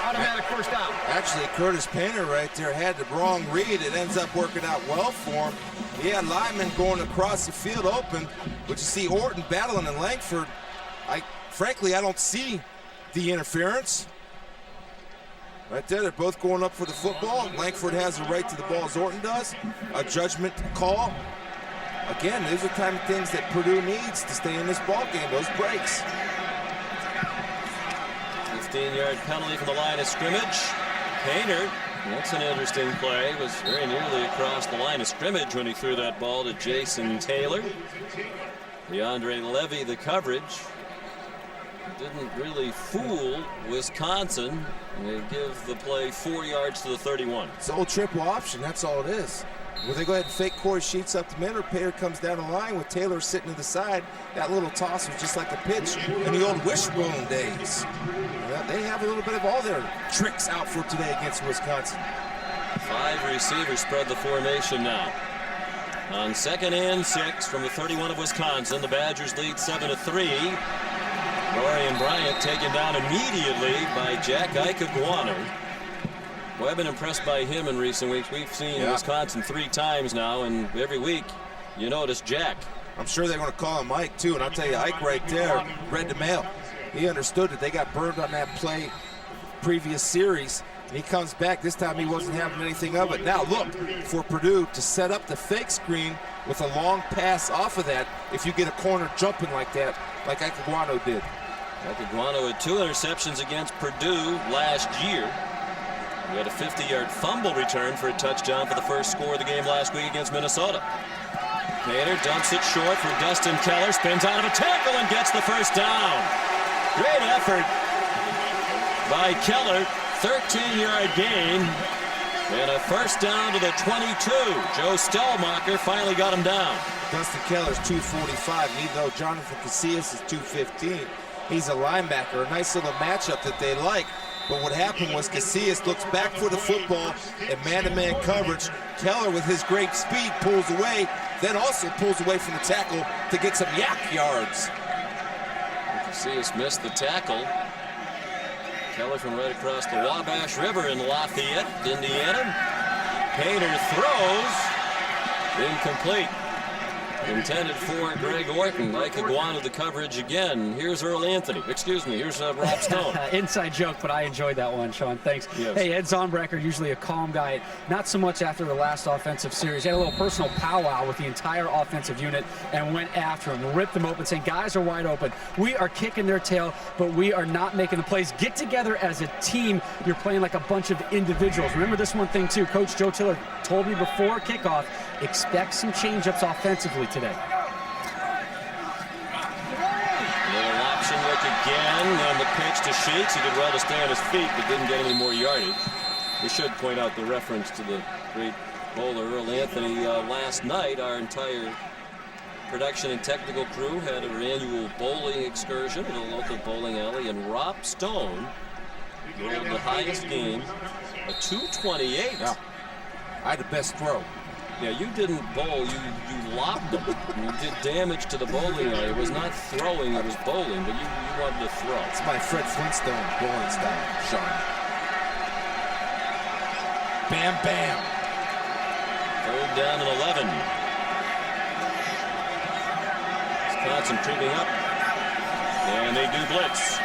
Automatic first down. Actually, Curtis Painter right there had the wrong read. It ends up working out well for him. He had linemen going across the field open, but you see Orton battling and Langford. Frankly, I don't see the interference. Right there, they're both going up for the football. Langford has the right to the ball as Orton does. A judgment call. Again, these are the kind of things that Purdue needs to stay in this ball game, those breaks. 15-yard penalty from the line of scrimmage. Painter, that's an interesting play, was very nearly across the line of scrimmage when he threw that ball to Jason Taylor. DeAndre Levy, the coverage. Didn't really fool Wisconsin. They give the play 4 yards to the 31. It's the old triple option, that's all it is. Will they go ahead and fake Corey Sheets up the middle? Painter comes down the line with Taylor sitting to the side. That little toss was just like a pitch in the old wishbone days. Well, they have a little bit of all their tricks out for today against Wisconsin. 5 receivers spread the formation now. On 2nd and 6 from the 31 of Wisconsin, the Badgers lead 7-3. Dorian Bryant taken down immediately by Jack Ikeguano. Well, I've been impressed by him in recent weeks. We've seen Wisconsin 3 times now, and every week you notice Jack. I'm sure they're going to call him Ike, too, and I'll tell you, Ike right there read the mail. He understood that they got burned on that play previous series, and he comes back. This time he wasn't having anything of it. Now look for Purdue to set up the fake screen with a long pass off of that if you get a corner jumping like that, like Ikeguano did. Ikeguano had 2 interceptions against Purdue last year. He had a 50-yard fumble return for a touchdown for the first score of the game last week against Minnesota. Painter dumps it short for Dustin Keller, spins out of a tackle and gets the first down. Great effort by Keller. 13-yard gain and a first down to the 22. Joe Stellmacher finally got him down. Dustin Keller's 245, even though Jonathan Casillas is 215. He's a linebacker, a nice little matchup that they like. But what happened was Casillas looks back for the football and man-to-man coverage. Keller, with his great speed, pulls away, then also pulls away from the tackle to get some yak yards. Casillas missed the tackle. Keller from right across the Wabash River in Lafayette, Indiana. Painter throws. Incomplete. Intended for Greg Orton. Mike Iguana the coverage again. Here's Earl Anthony. Excuse me, here's Rob Stone. Inside joke, but I enjoyed that one, Sean. Thanks. Yes. Hey, Ed Zonbrecker, usually a calm guy. Not so much after the last offensive series. He had a little personal powwow with the entire offensive unit and went after him, ripped them open, saying, guys are wide open. We are kicking their tail, but we are not making the plays. Get together as a team. You're playing like a bunch of individuals. Remember this one thing, too. Coach Joe Tiller told me before kickoff, expect some change-ups offensively today. Little option look again, and the pitch to Sheets. He did well to stay on his feet, but didn't get any more yardage. We should point out the reference to the great bowler Earl Anthony. Last night, our entire production and technical crew had our annual bowling excursion at a local bowling alley, and Rob Stone rolled the highest game, a 228. Yeah. I had the best throw. Yeah, you didn't bowl, you lobbed them. You did damage to the bowling alley. It was not throwing, it was bowling, but you wanted to throw. It's my Fred Flintstone bowling style, Sean. Bam, bam. 3rd down and 11. Wisconsin creeping up. And they do blitz.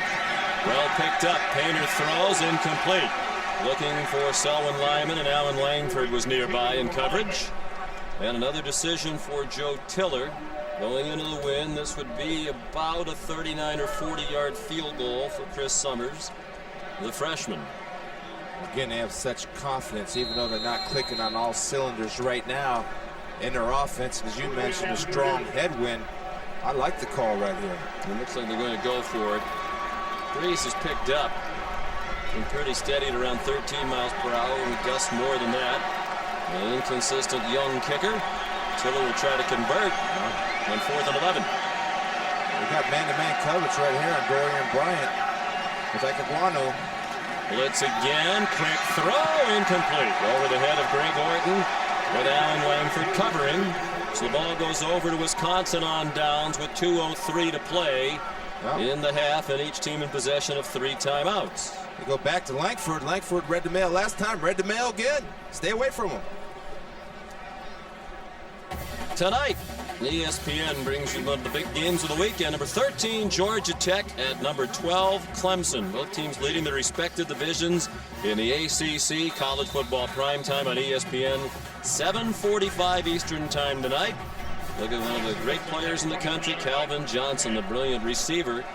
Well picked up. Painter throws, incomplete. Looking for Selwyn Lyman, and Alan Langford was nearby in coverage. And another decision for Joe Tiller. Going into the win, this would be about a 39 or 40-yard field goal for Chris Summers, the freshman. Again, they have such confidence, even though they're not clicking on all cylinders right now in their offense. As you mentioned, a strong headwind. I like the call right here. It looks like they're going to go for it. Breeze is picked up. Been pretty steady at around 13 miles per hour, with gusts more than that. An inconsistent young kicker. Tiller will try to convert on 4th and 11. We got man-to-man coverage right here on Dorian Bryant with Iguana. Blitz again, quick throw, incomplete. Over the head of Greg Orton with Alan Langford covering. So the ball goes over to Wisconsin on downs with 2:03 to play in the half, and each team in possession of 3 timeouts. We go back to Langford. Langford read the mail last time, read the mail again. Stay away from him. Tonight, ESPN brings you one of the big games of the weekend. Number 13, Georgia Tech at number 12, Clemson. Both teams leading their respective divisions in the ACC. College football primetime on ESPN, 7:45 Eastern time tonight. Look at one of the great players in the country, Calvin Johnson, the brilliant receiver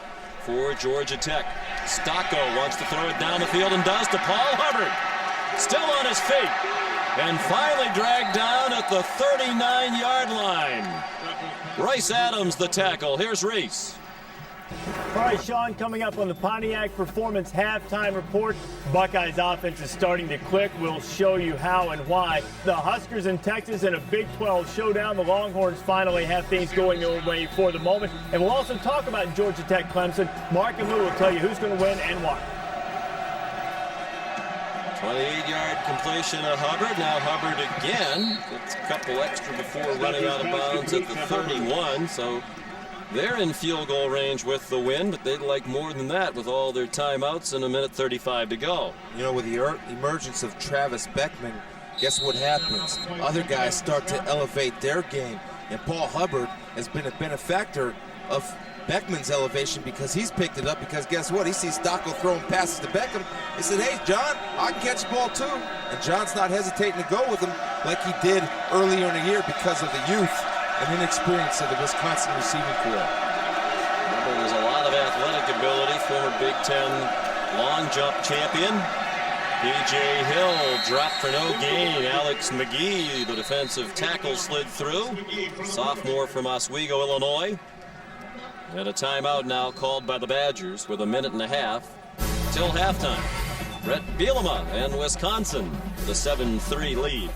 for Georgia Tech. Stocco wants to throw it down the field and does to Paul Hubbard. Still on his feet. And finally dragged down at the 39-yard line. Royce Adams, the tackle. Here's Reese. All right, Sean, coming up on the Pontiac Performance halftime report, Buckeyes offense is starting to click. We'll show you how and why. The Huskers in Texas in a Big 12 showdown. The Longhorns finally have things going their way for the moment. And we'll also talk about Georgia Tech Clemson. Mark and Lou will tell you who's going to win and why. 28-yard completion of Hubbard. Now Hubbard again. Gets a couple extra before running out of bounds at the 31. So they're in field goal range with the win, but they'd like more than that with all their timeouts and 1:35 to go. You know, with the emergence of Travis Beckman, guess what happens? Other guys start to elevate their game. And Paul Hubbard has been a benefactor of Beckman's elevation because he's picked it up, because guess what? He sees Stocco throwing passes to Beckham. He said, hey, John, I can catch the ball too. And John's not hesitating to go with him like he did earlier in the year because of the youth and inexperience of the Wisconsin receiving corps. There's a lot of athletic ability. Former Big Ten long jump champion. P.J. Hill dropped for no gain. Alex McGee, the defensive tackle, slid through. Sophomore from Oswego, Illinois. And a timeout now called by the Badgers with 1.5 minutes till halftime. Brett Bielema and Wisconsin, the 7-3 lead.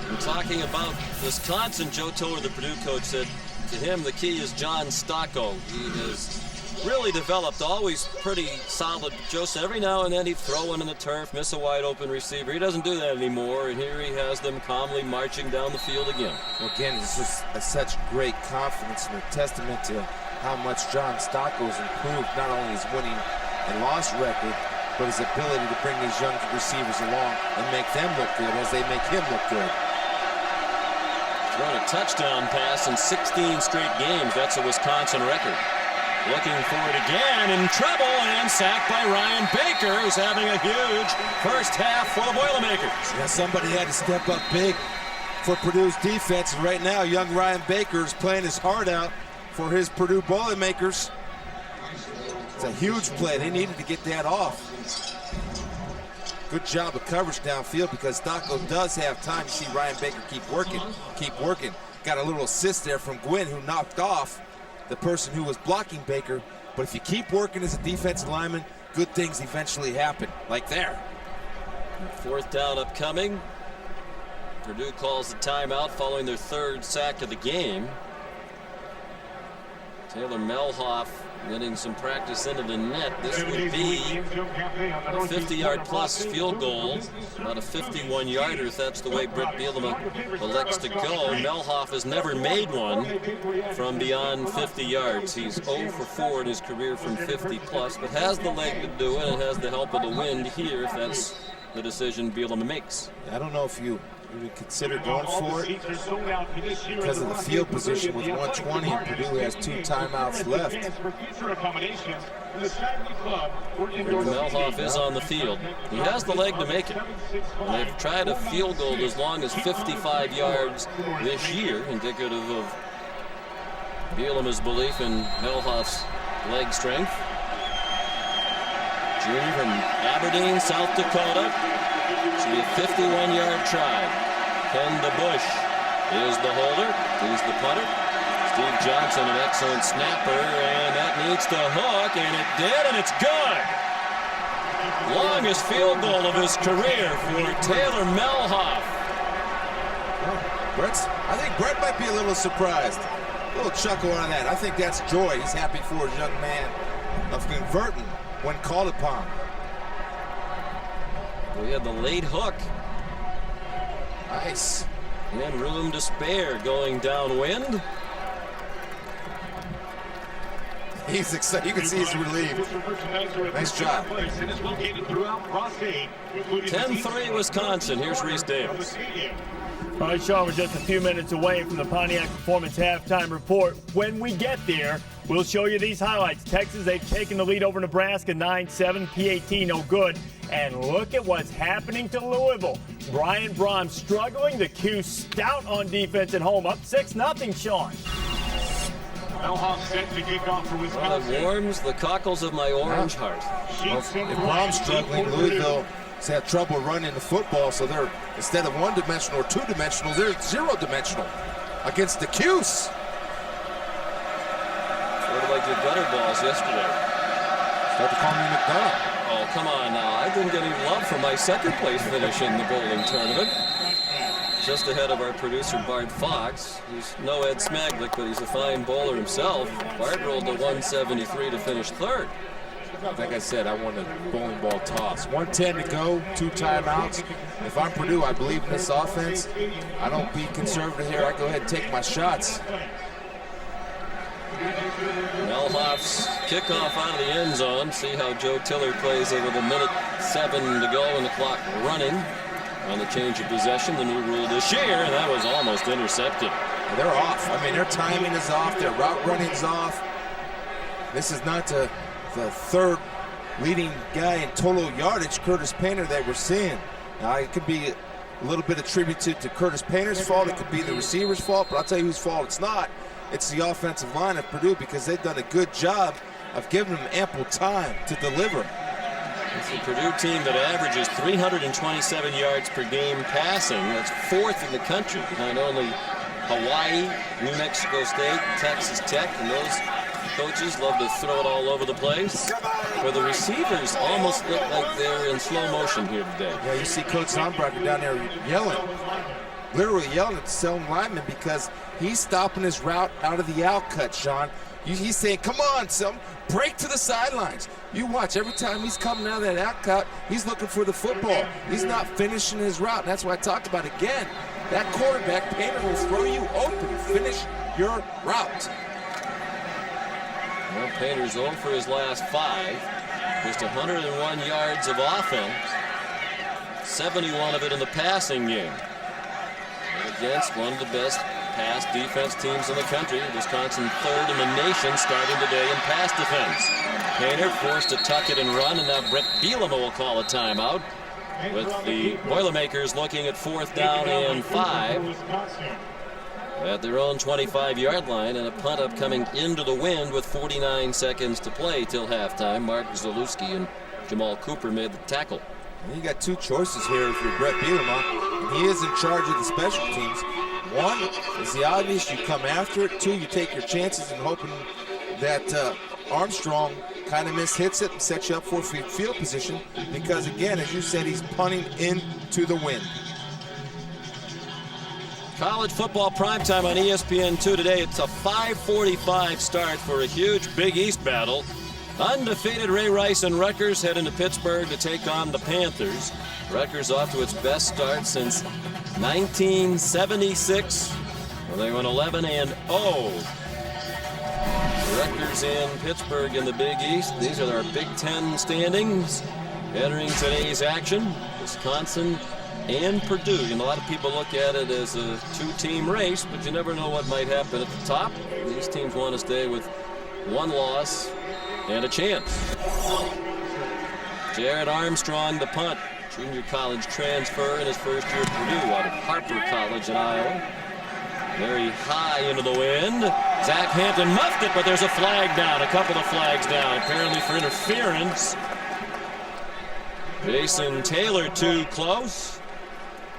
And talking about Wisconsin, Joe Tiller, the Purdue coach, said to him the key is John Stocco. He has really developed, always pretty solid. Joe said every now and then he'd throw one in the turf, miss a wide open receiver. He doesn't do that anymore, and here he has them calmly marching down the field again. Well, again, this is such great confidence and a testament to how much John Stocco's improved, not only his winning and loss record, but his ability to bring these young receivers along and make them look good as they make him look good. Thrown a touchdown pass in 16 straight games. That's a Wisconsin record. Looking for it again, in trouble, and sacked by Ryan Baker, who's having a huge first half for the Boilermakers. Yeah, somebody had to step up big for Purdue's defense, and right now, young Ryan Baker is playing his heart out for his Purdue Boilermakers. It's a huge play. They needed to get that off. Good job of coverage downfield because Stocko does have time. You see Ryan Baker keep working. Got a little assist there from Gwynn, who knocked off the person who was blocking Baker. But if you keep working as a defensive lineman, good things eventually happen, like there. Fourth down upcoming. Purdue calls the timeout following their third sack of the game. Taylor Melhoff getting some practice into the net. This would be a 50-yard plus field goal, about a 51-yarder if that's the way Britt Bielema elects to go. Melhoff has never made one from beyond 50 yards. He's 0 for 4 in his career from 50 plus, but has the leg to do it and has the help of the wind here if that's the decision Bielema makes. I don't know if you would consider going for it because of the field position with 120 and Purdue has 2 timeouts left. Melhoff is on the field. He has the leg to make it. And they've tried a field goal as long as 55 yards this year, indicative of Bielema's belief in Melhoff's leg strength. Junior from Aberdeen, South Dakota. Should be a 51-yard try. Ken DeBush is the holder. He's the punter. Steve Johnson, an excellent snapper, and that needs to hook, and it did, and it's good. Longest field goal of his career for Taylor Melhoff. I think Brett might be a little surprised. A little chuckle on that. I think that's joy. He's happy for his young man of converting when called upon. We had the late hook. Nice. And room to spare going downwind. He's excited. You can see he's relieved. Nice job. 10-3 Wisconsin. Here's Reese Davis. All right, Sean, we're just a few minutes away from the Pontiac Performance halftime report. When we get there, we'll show you these highlights. Texas, they've taken the lead over Nebraska 9-7. PAT no good. And look at what's happening to Louisville. Brian Brohm struggling. The Q stout on defense at home. Up 6-0, Sean. Melhoff set to kick off for Wisconsin. Well, it warms the cockles of my orange heart. Well, if Brohm's struggling, Louisville has had trouble running the football, so they're, instead of one-dimensional or two-dimensional, they're zero-dimensional against the Cuse. Sort of like your gutter balls yesterday. Start to call me McDonough. Oh, come on now. I didn't get any love for my second place finish in the bowling tournament. Just ahead of our producer, Bart Fox. He's no Ed Smaglick, but he's a fine bowler himself. Bart rolled a 173 to finish third. Like I said, I won a bowling ball toss. 1:10 to go, 2 timeouts. If I'm Purdue, I believe in this offense. I don't be conservative here. I go ahead and take my shots. Melhoff's kickoff out of the end zone. See how Joe Tiller plays it with 1:07 to go and the clock running on the change of possession. The new rule this year, and that was almost intercepted. They're off. I mean, their timing is off. Their route running is off. This is not the third leading guy in total yardage, Curtis Painter, that we're seeing. Now, it could be a little bit attributed to Curtis Painter's fault. It could be the receiver's fault, but I'll tell you whose fault it's not. It's the offensive line of Purdue because they've done a good job of giving them ample time to deliver. It's a Purdue team that averages 327 yards per game passing. That's 4th in the country, behind only Hawaii, New Mexico State, Texas Tech, and those coaches love to throw it all over the place. Where the receivers almost look like they're in slow motion here today. Yeah, you see Coach Zombracker down there yelling, literally yelling at the selling lineman because he's stopping his route out of the out cut, Sean. He's saying, come on, son, break to the sidelines. You watch, every time he's coming out of that out cut, he's looking for the football. He's not finishing his route, and that's what I talked about again. That quarterback, Painter, will throw you open. Finish your route. Well, Painter's 0 for his last 5. Just 101 yards of offense. 71 of it in the passing game. And against one of the best pass defense teams in the country. Wisconsin 3rd in the nation starting today in pass defense. Painter forced to tuck it and run, and now Brett Bielema will call a timeout with the Boilermakers looking at 4th down and 5 at their own 25-yard line, and a punt up coming into the wind with 49 seconds to play till halftime. Mark Zalewski and Jamal Cooper made the tackle. You got 2 choices here if you're Brett Bielema, and he is in charge of the special teams. 1 is the obvious, you come after it. 2, you take your chances and hoping that Armstrong kind of mishits it and sets you up for field position, because again, as you said, he's punting into the wind. College football primetime on ESPN2 today. It's a 5:45 start for a huge Big East battle. Undefeated Ray Rice and Rutgers head into Pittsburgh to take on the Panthers. Rutgers off to its best start since 1976. Well, they went 11-0. Rutgers in Pittsburgh in the Big East. These are our Big Ten standings entering today's action. Wisconsin and Purdue. A lot of people look at it as a 2-team race, but you never know what might happen at the top. These teams want to stay with 1 loss and a chance. Jared Armstrong, the punt. Junior college transfer in his first year at Purdue out of Harper College in Iowa. Very high into the wind. Zach Hampton muffed it, but there's a flag down. A couple of flags down, apparently for interference. Jason Taylor too close.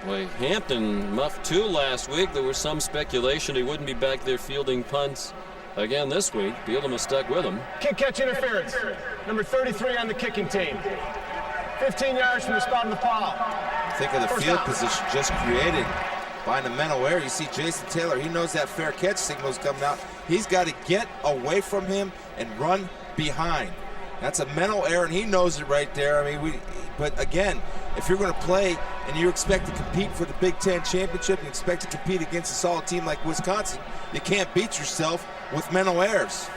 Boy, Hampton muffed 2 last week. There was some speculation he wouldn't be back there fielding punts again this week. Bielema stuck with him. Kick catch interference. Number 33 on the kicking team. 15 yards from the spot of the foul. Think of the First field down. position just created by the mental error. You see Jason Taylor, he knows that fair catch signal's coming out. He's got to get away from him and run behind. That's a mental error, and he knows it right there. I mean, but again, if you're going to play and you expect to compete for the Big Ten championship and expect to compete against a solid team like Wisconsin, you can't beat yourself with mental errors.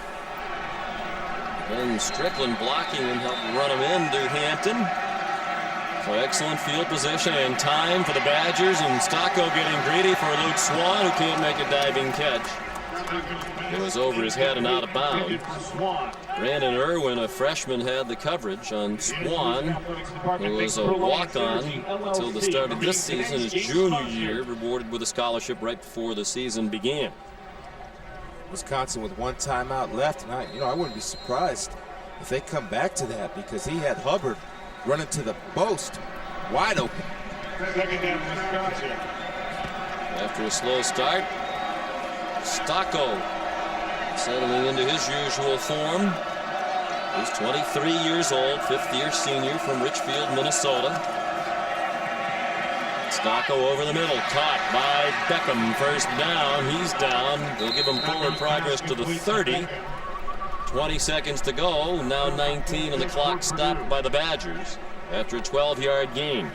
And Strickland blocking and helped run him into Hampton. So excellent field position and time for the Badgers, and Stocco getting greedy for Luke Swan, who can't make a diving catch. It was over his head and out of bounds. Brandon Irwin, a freshman, had the coverage on Swan, who was a walk-on until the start of this season, his junior year, rewarded with a scholarship right before the season began. Wisconsin with 1 timeout left, and I wouldn't be surprised if they come back to that, because he had Hubbard running to the post, wide open. Second down, Wisconsin. After a slow start, Stocco settling into his usual form. He's 23 years old, 5th-year senior from Richfield, Minnesota. Stocco over the middle, caught by Beckham. First down, he's down. They'll give him forward progress to the 30. 20 seconds to go, now 19, and the clock stopped by the Badgers after a 12-yard gain.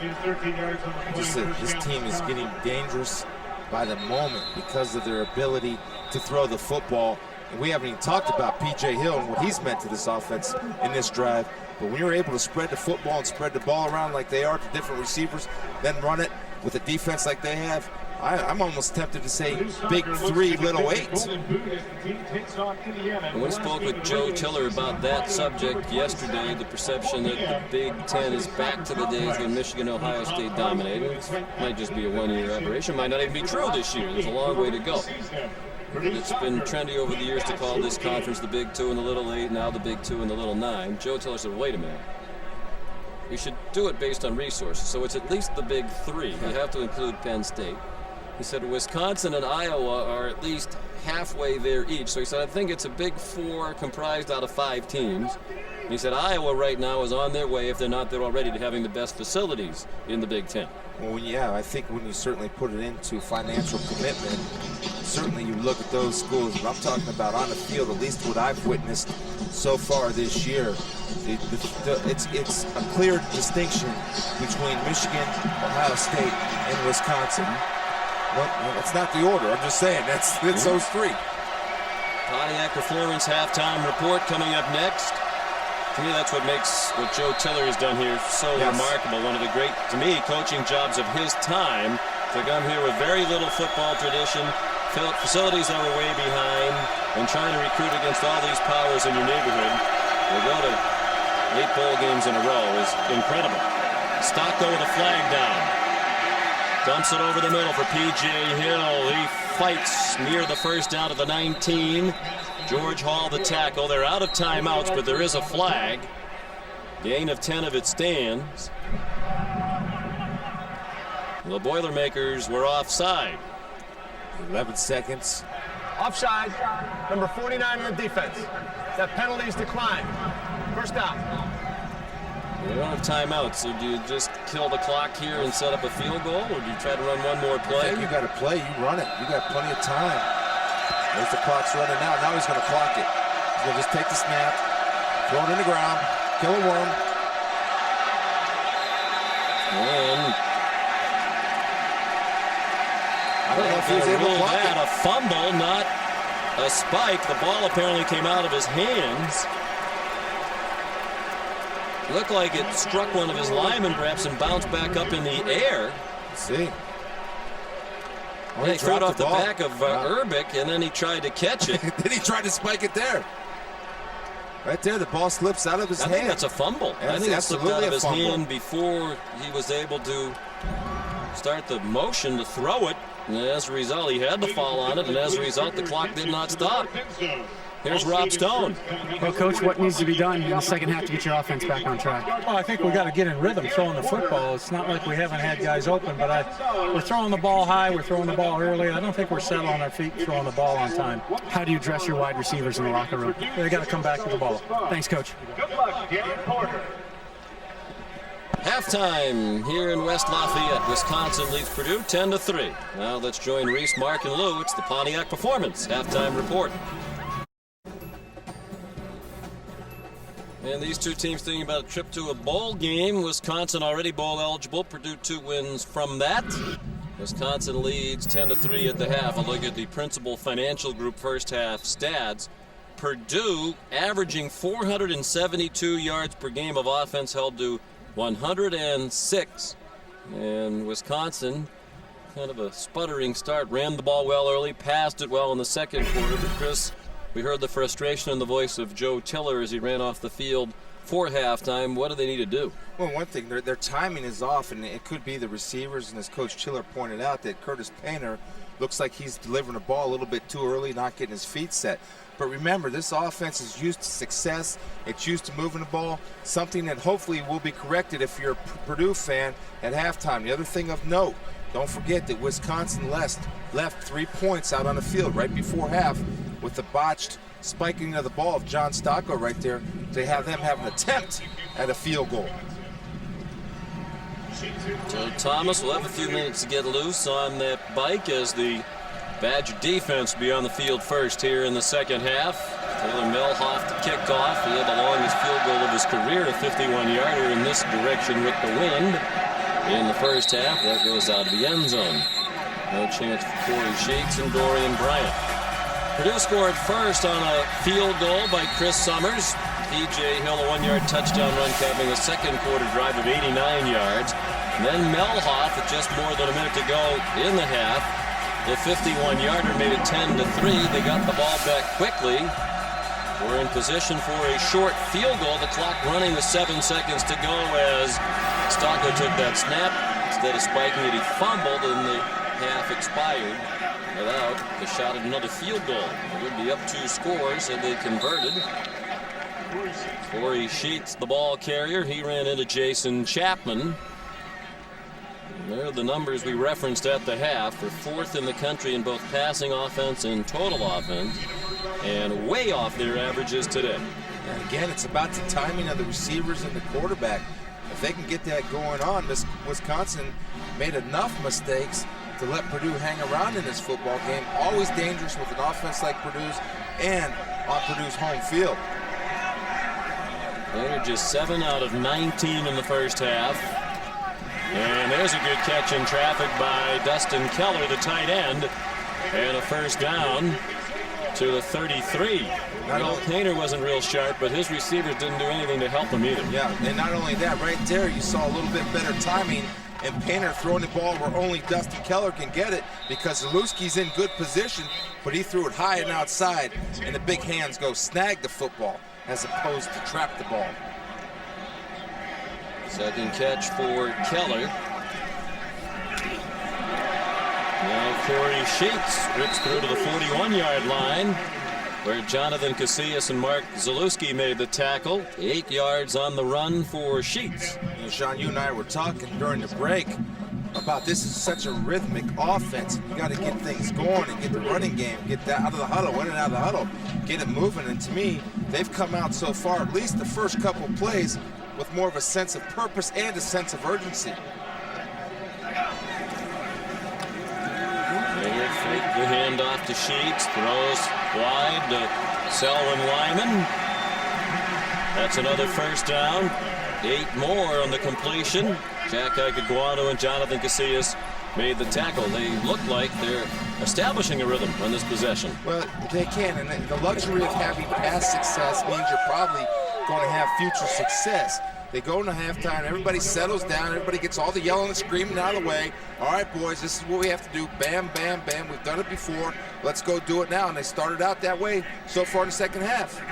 Just said, this team is getting dangerous by the moment because of their ability to throw the football. And we haven't even talked about P.J. Hill and what he's meant to this offense in this drive. But when you're able to spread the football and spread the ball around like they are to different receivers, then run it with a defense like they have, I'm almost tempted to say big 3, little 8. And we spoke with Joe Tiller about that subject yesterday, the perception that the Big Ten is back to the days when Michigan, Ohio State dominated. It might just be a 1-year aberration, might not even be true this year. There's a long way to go. It's been trendy over the years to call this conference the Big 2 and the Little 8, now the Big 2 and the Little 9. Joe Tiller said, wait a minute. We should do it based on resources, so it's at least the Big 3. You have to include Penn State. He said Wisconsin and Iowa are at least halfway there each. So he said, I think it's a Big 4 comprised out of 5 teams. And he said Iowa right now is on their way, if they're not there already, to having the best facilities in the Big 10. Well, yeah, I think when you certainly put it into financial commitment, certainly you look at those schools, but I'm talking about on the field, at least what I've witnessed so far this year. It's a clear distinction between Michigan, Ohio State, and Wisconsin. Well, that's not the order. I'm just saying it's those 3. Pontiac Performance halftime report coming up next. To me, that's what makes what Joe Tiller has done here so remarkable. One of the great, to me, coaching jobs of his time, to come here with very little football tradition, facilities that were way behind, and trying to recruit against all these powers in your neighborhood. We'll go to 8 bowl games in a row is incredible. Stocko with a flag down. Dumps it over the middle for P.J. Hill. He fights near the first down to the 19. George Hall the tackle. They're out of timeouts, but there is a flag. Gain of 10 of it stands. The Boilermakers were offside. 11 seconds. Offside, number 49 in the defense. That penalty's declined. First down. We don't have timeouts, so do you just kill the clock here and set up a field goal, or do you try to run one more play? You got to play. You run it. You got plenty of time. There's the clock's running out. Now he's going to clock it. He's going to just take the snap, throw it in the ground, kill a worm. And I don't know if he was able to block it. A fumble, not a spike. The ball apparently came out of his hands. Looked like it struck one of his linemen perhaps and bounced back up in the air. Let's see. He threw it off the back of Urbic, and then he tried to catch it. Then he tried to spike it there. Right there, the ball slips out of his hand. I think that's a fumble. I think it slipped out of his hand before he was able to start the motion to throw it. And as a result, he had to fall on it, and as a result, the clock did not stop. Here's Rob Stone. Well, Coach, what needs to be done in the second half to get your offense back on track? Well, I think we got to get in rhythm throwing the football. It's not like we haven't had guys open, but we're throwing the ball high. We're throwing the ball early. I don't think we're set on our feet throwing the ball on time. How do you dress your wide receivers in the locker room? They got to come back to the ball. Thanks, Coach. Good luck, Gary Porter. Halftime here in West Lafayette. Wisconsin leads Purdue 10-3. Now let's join Reese, Mark, and Lou. It's the Pontiac Performance halftime report. And these two teams thinking about a trip to a bowl game. Wisconsin already bowl eligible. Purdue 2 wins from that. Wisconsin leads 10-3 at the half. A look at the Principal Financial Group first half stats. Purdue averaging 472 yards per game of offense, held to 106. And Wisconsin, kind of a sputtering start, ran the ball well early, passed it well in the second quarter. But Chris, we heard the frustration in the voice of Joe Tiller as he ran off the field for halftime. What do they need to do? Well, one thing, their timing is off, and it could be the receivers, and as Coach Tiller pointed out, that Curtis Painter looks like he's delivering the ball a little bit too early, not getting his feet set. But remember, this offense is used to success. It's used to moving the ball, something that hopefully will be corrected if you're a Purdue fan at halftime. The other thing of note, don't forget that Wisconsin left 3 points out on the field right before half with the botched spiking of the ball of John Stocko right there. They have them have an attempt at a field goal. So Thomas will have a few minutes to get loose on that bike as the Badger defense will be on the field first here in the second half. Taylor Melhoff kicked off. He had the longest field goal of his career, a 51-yarder in this direction with the wind. In the first half, that goes out of the end zone. No chance for Corey Sheets and Dorian Bryant. Purdue scored first on a field goal by Chris Summers. P.J. Hill, a 1-yard touchdown run, capping a second quarter drive of 89 yards. And then Melhoff, with just more than a minute to go in the half, the 51-yarder made it 10-3. They got the ball back quickly. We're in position for a short field goal. The clock running with 7 seconds to go as Stocko took that snap. Instead of spiking it, he fumbled, and the half expired without the shot at another field goal. It would be up 2 scores, and they converted. Corey Sheets, the ball carrier. He ran into Jason Chapman. There are the numbers we referenced at the half. They're 4th in the country in both passing offense and total offense, and way off their averages today. And again, it's about the timing of the receivers and the quarterback. If they can get that going on, Wisconsin made enough mistakes to let Purdue hang around in this football game. Always dangerous with an offense like Purdue's and on Purdue's home field. They're just 7 out of 19 in the first half. And there's a good catch in traffic by Dustin Keller, the tight end, and a first down. to the 33. Painter wasn't real sharp, but his receivers didn't do anything to help him either. Yeah, and not only that, right there you saw a little bit better timing, and Painter throwing the ball where only Dustin Keller can get it, because Zalewski's in good position, but he threw it high and outside, and the big hands go snag the football as opposed to trap the ball. Second catch for Keller. Now Corey Sheets rips through to the 41-yard line, where Jonathan Casillas and Mark Zalewski made the tackle. 8 yards on the run for Sheets. And Sean, you and I were talking during the break about this is such a rhythmic offense. You got to get things going and get the running game, get that out of the huddle, in and out of the huddle, get it moving. And to me, they've come out so far, at least the first couple plays, with more of a sense of purpose and a sense of urgency. They fake the handoff to Sheets, throws wide to Selwyn Lyman. That's another first down. 8 more on the completion. Jack Ikaguanu and Jonathan Casillas made the tackle. They look like they're establishing a rhythm on this possession. Well, they can, and the luxury of having past success means you're probably going to have future success. They go into halftime, everybody settles down, everybody gets all the yelling and screaming out of the way. All right, boys, this is what we have to do. Bam, bam, bam. We've done it before. Let's go do it now. And they started out that way so far in the second half.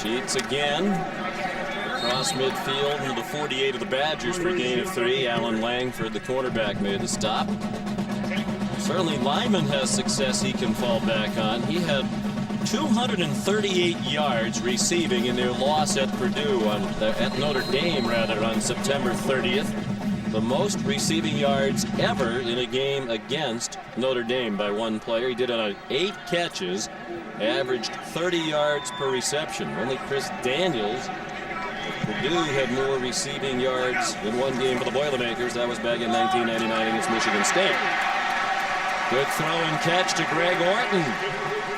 Sheets again. Across midfield into the 48 of the Badgers for a gain of 3. Alan Langford, the cornerback, made the stop. Certainly Lyman has success he can fall back on. He had 238 yards receiving in their loss at Purdue, at Notre Dame rather, on September 30th. The most receiving yards ever in a game against Notre Dame by one player. He did it on 8 catches, averaged 30 yards per reception. Only Chris Daniels of Purdue had more receiving yards in one game for the Boilermakers. That was back in 1999 against Michigan State. Good throw and catch to Greg Orton.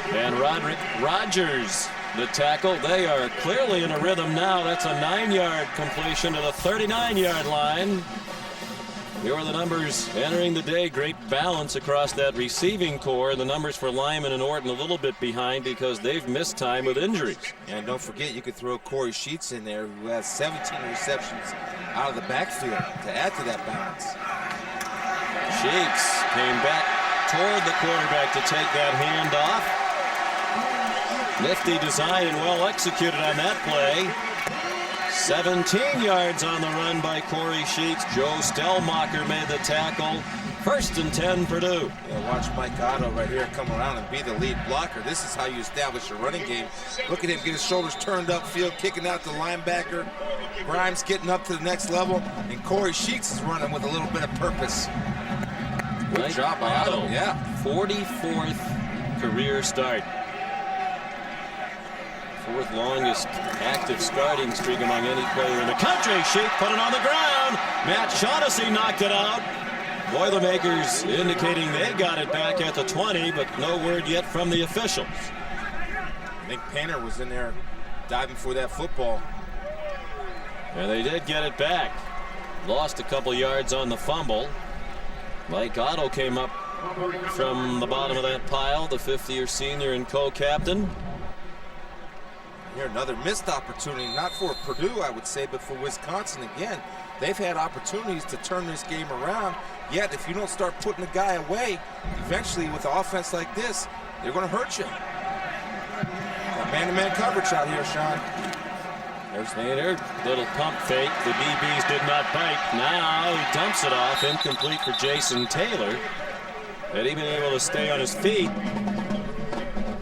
And Roderick Rogers, the tackle. They are clearly in a rhythm now. That's a 9-yard completion to the 39-yard line. Here are the numbers entering the day. Great balance across that receiving core. The numbers for Lyman and Orton a little bit behind because they've missed time with injuries. And don't forget, you could throw Corey Sheets in there, who has 17 receptions out of the backfield to add to that balance. Sheets came back toward the quarterback to take that handoff. Nifty design and well executed on that play. 17 yards on the run by Corey Sheets. Joe Stellmacher made the tackle. 1st and 10 Purdue. Yeah, watch Mike Otto right here come around and be the lead blocker. This is how you establish a running game. Look at him get his shoulders turned upfield, kicking out the linebacker. Grimes getting up to the next level, and Corey Sheets is running with a little bit of purpose. Good job by Otto. Yeah. 44th career start. 4th longest active starting streak among any player in the country. Sheet put it on the ground. Matt Shaughnessy knocked it out. Boilermakers indicating they got it back at the 20, but no word yet from the officials. I think Painter was in there diving for that football. And they did get it back. Lost a couple yards on the fumble. Mike Otto came up from the bottom of that pile, the 5th-year senior and co-captain. Here, another missed opportunity, not for Purdue, I would say, but for Wisconsin again. They've had opportunities to turn this game around, yet if you don't start putting the guy away, eventually with an offense like this, they're going to hurt you. Got man-to-man coverage out here, Sean. There's Painter, little pump fake. The DBs did not bite. Now he dumps it off, incomplete for Jason Taylor. Had he been able to stay on his feet,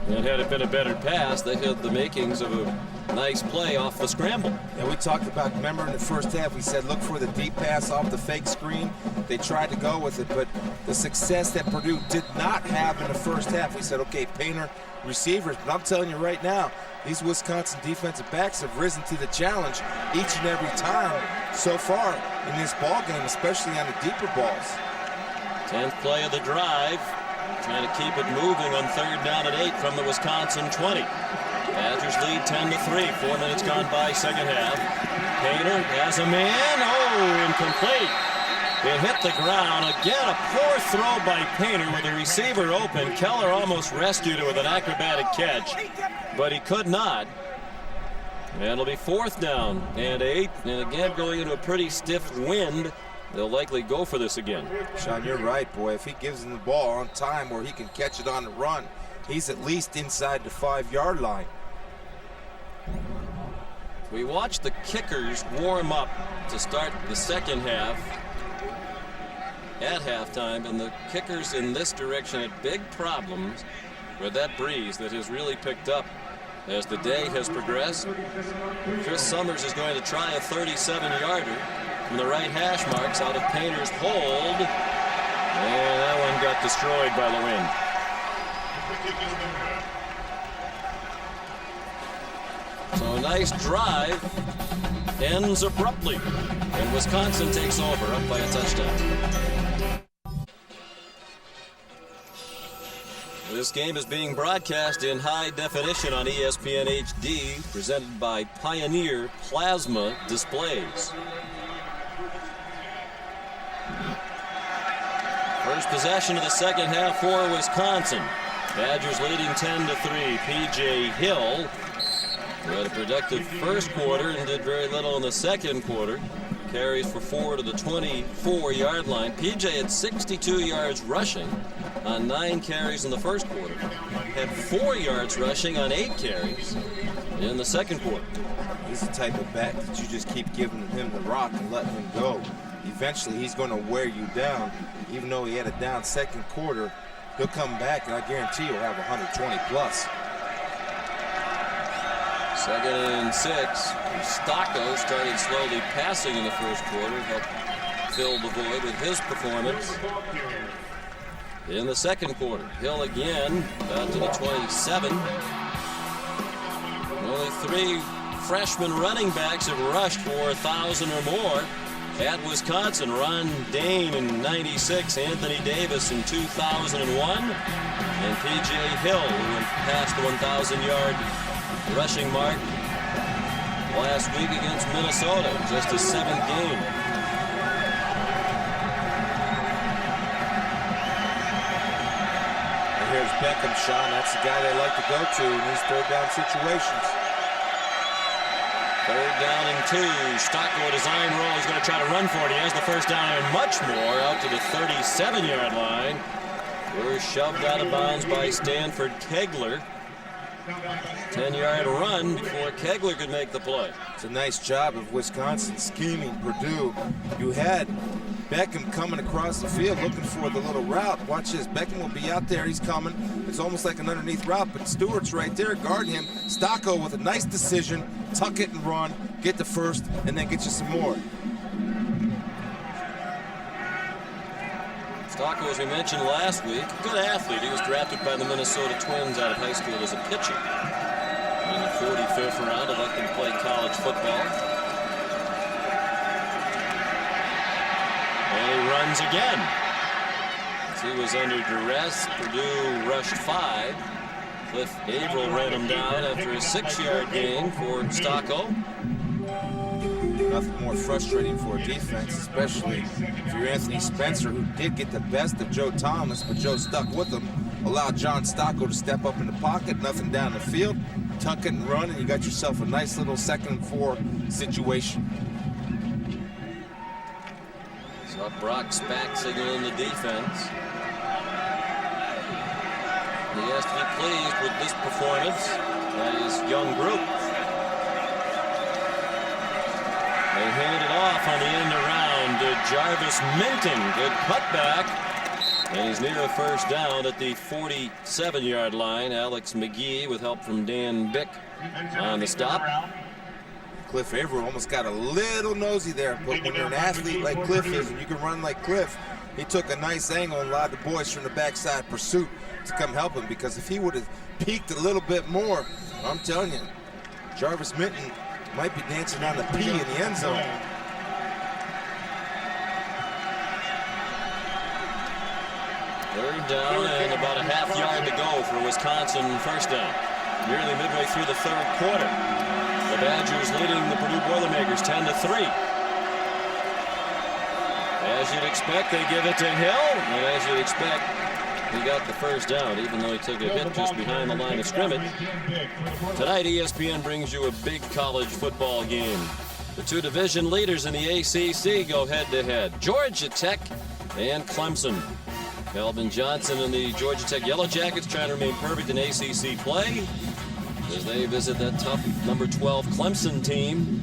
and had it been a better pass, they had the makings of a nice play off the scramble. Yeah, we talked about, remember in the first half, we said look for the deep pass off the fake screen. They tried to go with it, but the success that Purdue did not have in the first half, we said, okay, Painter, receivers, but I'm telling you right now, these Wisconsin defensive backs have risen to the challenge each and every time so far in this ball game, especially on the deeper balls. 10th play of the drive. Trying to keep it moving on 3rd down and 8 from the Wisconsin 20. Badgers lead 10-3. 4 minutes gone by, second half. Painter has a man. Oh, incomplete. It hit the ground. Again, a poor throw by Painter with the receiver open. Keller almost rescued it with an acrobatic catch, but he could not. And it'll be 4th down and 8. And again, going into a pretty stiff wind, they'll likely go for this again. Sean, you're right, boy. If he gives him the ball on time where he can catch it on the run, he's at least inside the 5-yard line. We watched the kickers warm up to start the second half at halftime, and the kickers in this direction had big problems with that breeze that has really picked up as the day has progressed. Chris Summers is going to try a 37-yarder from the right hash marks out of Painter's hold, and that one got destroyed by the wind. So a nice drive ends abruptly, and Wisconsin takes over up by a touchdown. This game is being broadcast in high definition on ESPN HD, presented by Pioneer Plasma Displays. First possession of the second half for Wisconsin. Badgers leading 10-3. P.J. Hill had a productive first quarter and did very little in the second quarter. Carries for 4 to the 24-yard line. P.J. had 62 yards rushing on 9 carries in the first quarter. Had 4 yards rushing on 8 carries in the second quarter. He's the type of back that you just keep giving him the rock and letting him go. Eventually, he's going to wear you down. Even though he had a down second quarter, he'll come back, and I guarantee you'll have 120 plus. 2nd and 6. Stocko started slowly passing in the first quarter, helped fill the void with his performance. In the second quarter, Hill again out to the 27. Only 3 freshman running backs have rushed for 1,000 or more at Wisconsin. Ron Dane in 96, Anthony Davis in 2001, and P.J. Hill, who went past the 1,000-yard rushing mark last week against Minnesota, just his 7th game. And here's Beckham, Sean. That's the guy they like to go to in these 3rd down situations. 3rd down and 2. Stocko, a design roll. He's going to try to run for it. He has the first down and much more out to the 37-yard line. We're shoved out of bounds by Stanford Kegler. 10-yard run before Kegler could make the play. It's a nice job of Wisconsin scheming Purdue. You had Beckham coming across the field looking for the little route. Watch this. Beckham will be out there. He's coming. It's almost like an underneath route, but Stewart's right there guarding him. Stocko with a nice decision. Tuck it and run. Get the first, and then get you some more. Stocko, as we mentioned last week, a good athlete. He was drafted by the Minnesota Twins out of high school as a pitcher. In the 45th round, elected to play college football. And he runs again. As he was under duress, Purdue rushed 5. Cliff Averill ran him down after a 6-yard gain for Stocko. Nothing more frustrating for a defense, especially if you're Anthony Spencer, who did get the best of Joe Thomas, but Joe stuck with him. Allowed John Stocko to step up in the pocket, nothing down the field, tuck it and run, and you got yourself a nice little 2nd and 4 situation. So Brock Spack signaling the defense. He has to be pleased with this performance by his young group. They hand it off on the end around to Jarvis Minton. Good cutback. And he's near a first down at the 47-yard line. Alex McGee with help from Dan Bick on the stop. Cliff Averill almost got a little nosy there, but when you're an athlete like Cliff is and you can run like Cliff, he took a nice angle and allowed the boys from the backside pursuit to come help him, because if he would have peaked a little bit more, I'm telling you, Jarvis Minton might be dancing on the P in the end zone. Third down and about a half-yard to go for Wisconsin first down. Nearly midway through the 3rd quarter. The Badgers leading the Purdue Boilermakers 10-3. As you'd expect, they give it to Hill, and as you'd expect, he got the first down, even though he took a hit just behind the line of scrimmage. Tonight, ESPN brings you a big college football game. The two division leaders in the ACC go head-to-head. Georgia Tech and Clemson. Calvin Johnson and the Georgia Tech Yellow Jackets trying to remain perfect in ACC play as they visit that tough number 12 Clemson team.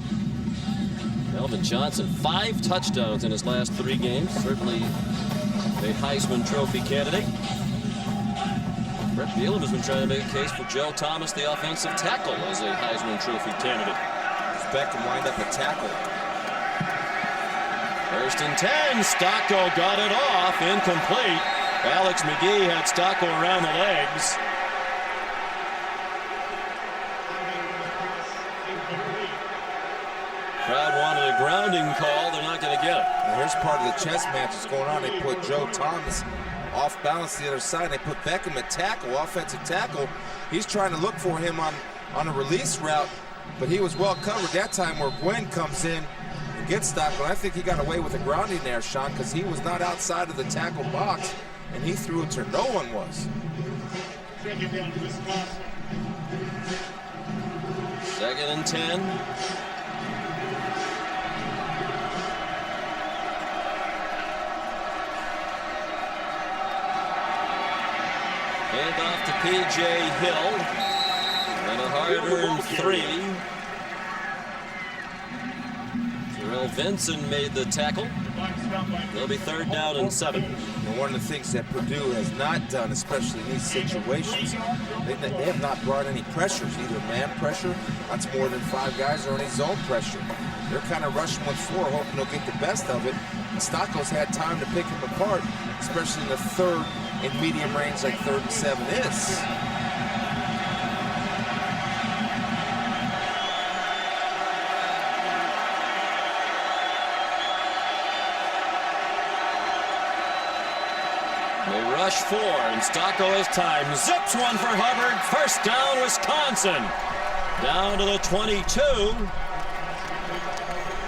Calvin Johnson, 5 touchdowns in his last 3 games. Certainly a Heisman Trophy candidate. Brett Bielema has been trying to make a case for Joe Thomas, the offensive tackle, as a Heisman Trophy candidate. Beckham lined up a tackle. 1st and 10. Stocko got it off. Incomplete. Alex McGee had Stocko around the legs. Crowd wanted a grounding call. They're not going to get it. And here's part of the chess match that's going on. They put Joe Thomas off balance to the other side. They put Beckham at tackle, offensive tackle. He's trying to look for him on a release route, but he was well covered that time where Gwen comes in and gets Stocko. I think he got away with a grounding there, Sean, because he was not outside of the tackle box, and he threw it to no one was. 2nd and 10. Hand off to P.J. Hill. And a hard-earned 3. Terrell Vinson made the tackle. They'll be 3rd down and 7. And one of the things that Purdue has not done, especially in these situations, they have not brought any pressures, either man pressure, that's more than 5 guys, or any zone pressure. They're kind of rushing with 4, hoping they'll get the best of it. And Stocko's had time to pick him apart, especially in the 3rd and medium range like 3rd and 7 is. They rush 4, and Stocko has time. Zips one for Hubbard. 1st down, Wisconsin. Down to the 22.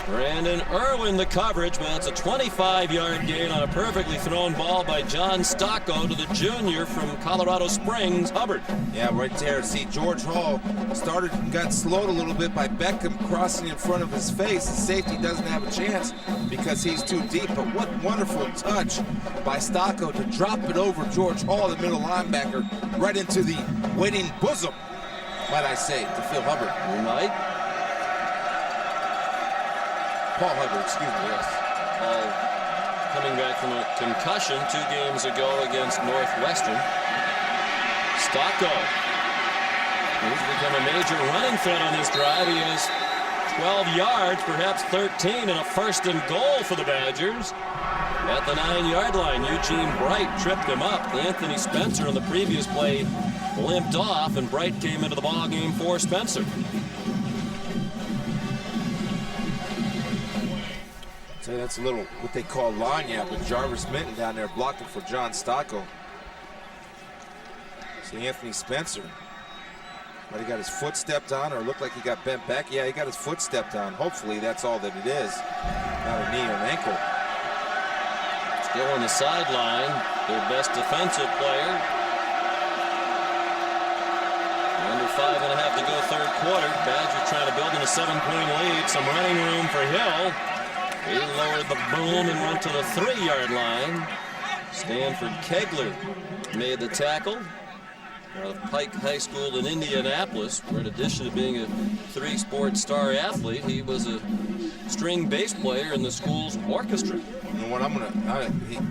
Brandon Irwin the coverage, but that's a 25-yard gain on a perfectly thrown ball by John Stocko to the junior from Colorado Springs, Hubbard. Yeah, right there. See, George Hall started and got slowed a little bit by Beckham crossing in front of his face. The safety doesn't have a chance because he's too deep, but what wonderful touch by Stocko to drop it over George Hall, the middle linebacker, right into the waiting bosom, might I say, to Phil Hubbard. You might. Paul Hubbard, excuse me, yes. Paul coming back from a concussion 2 games ago against Northwestern. Stocko, who's become a major running threat on this drive. He has 12 yards, perhaps 13, and a 1st and goal for the Badgers. At the 9-yard line, Eugene Bright tripped him up. Anthony Spencer on the previous play limped off, and Bright came into the ball game for Spencer. So that's a little what they call lanyard with Jarvis Minton down there blocking for John Stocko. See Anthony Spencer. But he got his foot stepped on, or looked like he got bent back. Yeah, he got his foot stepped on. Hopefully that's all that it is. Not a knee or an ankle. Still on the sideline, their best defensive player. Under 5.5 to go 3rd quarter. Badgers trying to build in a 7-point lead. Some running room for Hill. He lowered the boom and went to the 3-yard line. Stanford Kegler made the tackle. Out of Pike High School in Indianapolis, where in addition to being a 3-sport star athlete, he was a string bass player in the school's orchestra. You know what,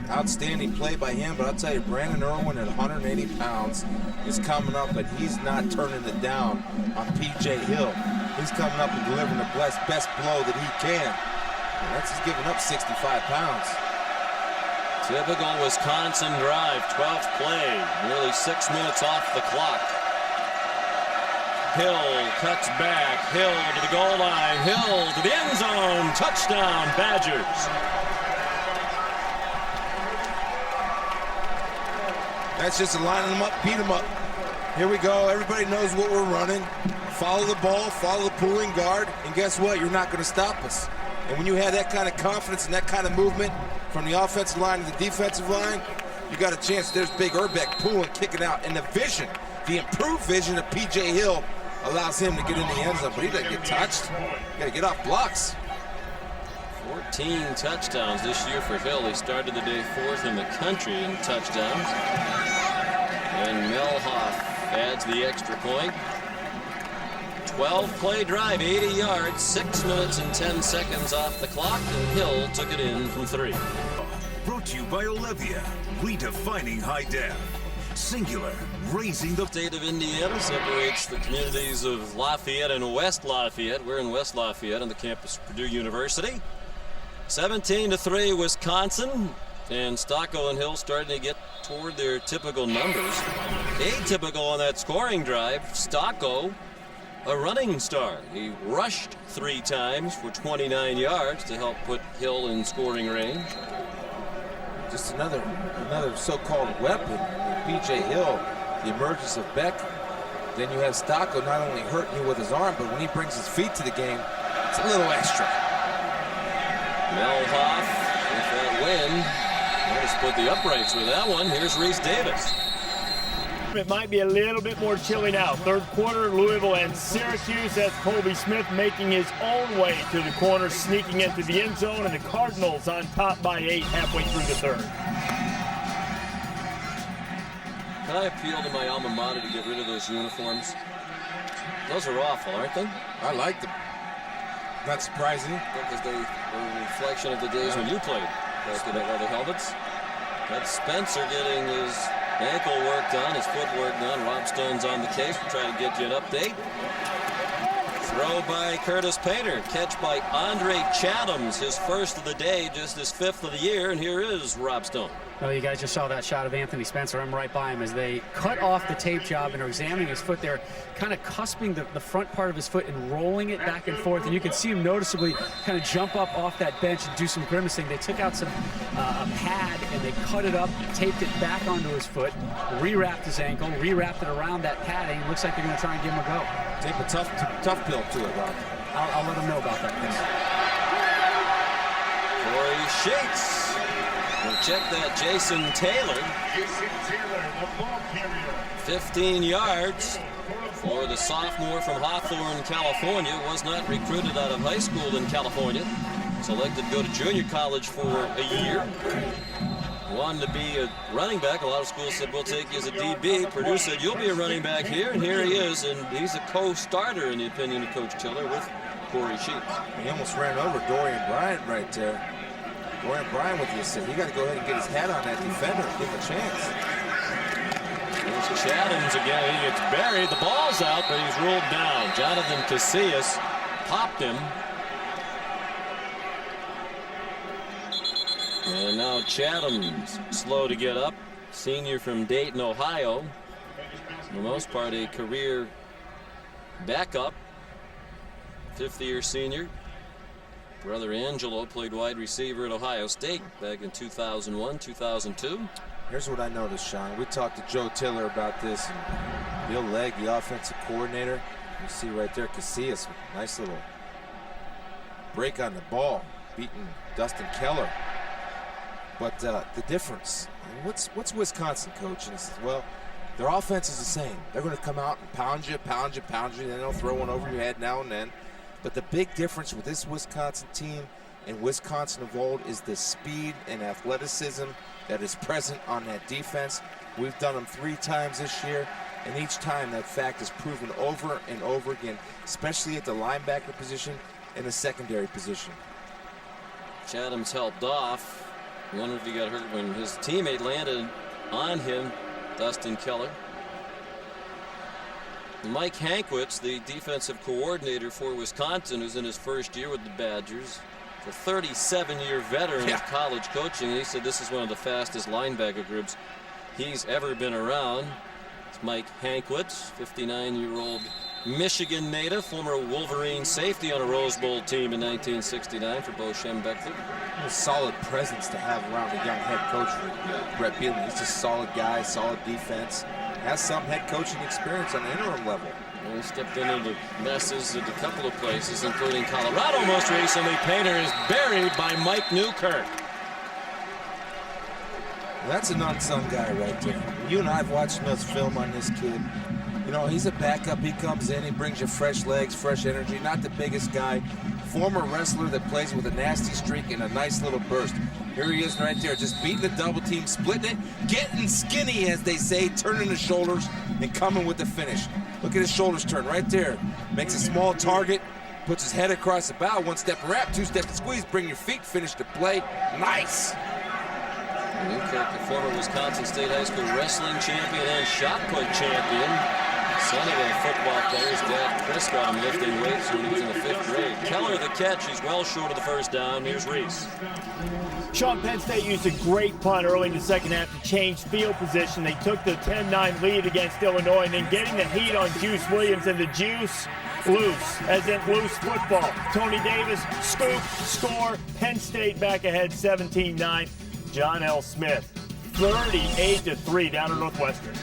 outstanding play by him, but I'll tell you, Brandon Irwin at 180 pounds is coming up, but he's not turning it down on P.J. Hill. He's coming up and delivering the best blow that he can. That's just giving up 65 pounds. Typical Wisconsin drive, 12th play, nearly 6 minutes off the clock. Hill cuts back, Hill to the goal line, Hill to the end zone, touchdown Badgers. That's just lining them up, beat them up. Here we go, everybody knows what we're running. Follow the ball, follow the pulling guard, and guess what? You're not going to stop us. And when you have that kind of confidence and that kind of movement from the offensive line to the defensive line, you got a chance. There's Big Urbeck pulling, kicking out, and the vision, the improved vision of P.J. Hill allows him to get in the end zone, but he doesn't get touched. You got to get off blocks. 14 touchdowns this year for Hill. He started the day 4th in the country in touchdowns. And Melhoff adds the extra point. 12-play drive, 80 yards, 6 minutes and 10 seconds off the clock, and Hill took it in from 3. Brought to you by Olivia, redefining high def. Singular, raising the State of Indiana separates the communities of Lafayette and West Lafayette. We're in West Lafayette on the campus of Purdue University. 17-3 Wisconsin, and Stocko and Hill starting to get toward their typical numbers. Atypical on that scoring drive, Stocko, a running star. He rushed 3 times for 29 yards to help put Hill in scoring range. Just another so-called weapon. P.J. Hill, the emergence of Beck. Then you have Stocko not only hurting you with his arm, but when he brings his feet to the game, it's a little extra. Melhoff with that win. Let's put the uprights with that one. Here's Reese Davis. It might be a little bit more chilly now. Third quarter, Louisville and Syracuse. That's Colby Smith making his own way to the corner, sneaking into the end zone, and the Cardinals on top by 8 halfway through the third. Can I appeal to my alma mater to get rid of those uniforms? Those are awful, aren't they? I like them. Not surprising. Because they were a reflection of the days when you played. Back in the leather helmets. That's Spencer getting his ankle work done, his foot work done. Rob Stone's on the case. We're trying to get you an update. Throw by Curtis Painter. Catch by Andre Chatham's, his first of the day, just his 5th of the year. And here is Rob Stone. Oh, you guys just saw that shot of Anthony Spencer. I'm right by him as they cut off the tape job and are examining his foot there, kind of cusping the front part of his foot and rolling it back and forth. And you can see him noticeably kind of jump up off that bench and do some grimacing. They took out a pad and they cut it up, taped it back onto his foot, rewrapped his ankle, rewrapped it around that padding. Looks like they're going to try and give him a go. Tape a tough pill to it, Rob. I'll let him know about that. Corey Sheets. We'll check that. Jason Taylor, the ball carrier. 15 yards for the sophomore from Hawthorne, California. Was not recruited out of high school in California. Selected to go to junior college for a year. Wanted to be a running back. A lot of schools said, we'll take you as a DB. Purdue said, you'll be a running back here, and here he is. And he's a co-starter, in the opinion of Coach Tiller, with Corey Sheets. He almost ran over Dorian Bryant right there. Dorian Bryant with the assist. He got to go ahead and get his head on that defender and give him a chance. There's Chatham's again. He gets buried. The ball's out, but he's ruled down. Jonathan Casillas popped him. And now Chatham's slow to get up. Senior from Dayton, Ohio. For the most part, a career backup. 5th-year senior. Brother Angelo played wide receiver at Ohio State back in 2001, 2002. Here's what I noticed, Sean. We talked to Joe Tiller about this. And Bill Legg, the offensive coordinator. You see right there, Casillas, nice little break on the ball, beating Dustin Keller. But the difference, what's Wisconsin, coach? And he says, well, their offense is the same. They're going to come out and pound you, and then they'll throw one over your head now and then. But the big difference with this Wisconsin team and Wisconsin of old is the speed and athleticism that is present on that defense. We've done them 3 times this year, and each time that fact is proven over and over again, especially at the linebacker position and the secondary position. Chatham's helped off. I wonder if he got hurt when his teammate landed on him, Dustin Keller. Mike Hankwitz, the defensive coordinator for Wisconsin, who's in his first year with the Badgers, a 37-year veteran of college coaching. He said this is one of the fastest linebacker groups he's ever been around. It's Mike Hankwitz, 59-year-old Michigan native, former Wolverine safety on a Rose Bowl team in 1969 for Bo Schembechler. A solid presence to have around a young head coach for Brett Bielema. He's just a solid guy, solid defense. Has some head coaching experience on the interim level. He stepped into the messes at a couple of places, including Colorado most recently. Painter is buried by Mike Newkirk. That's an unsung guy right there. You and I have watched enough film on this kid. You know, he's a backup. He comes in, he brings you fresh legs, fresh energy. Not the biggest guy. Former wrestler that plays with a nasty streak and a nice little burst. Here he is right there, just beating the double team, splitting it, getting skinny, as they say, turning the shoulders and coming with the finish. Look at his shoulders turn right there. Makes a small target, puts his head across the bow, one step wrap, two step squeeze, bring your feet, finish the play. Nice. Newkirk, the former Wisconsin State High School wrestling champion and shot put champion. Son of a football player. His dad, Chris, got him lifting weights when he was in the 5th grade. Keller the catch. He's well short of the first down. Here's Reese. Sean, Penn State used a great punt early in the second half to change field position. They took the 10-9 lead against Illinois, and then getting the heat on Juice Williams, and the juice loose, as in loose football. Tony Davis, scoop, score. Penn State back ahead 17-9. John L. Smith, 38-3 down to Northwestern.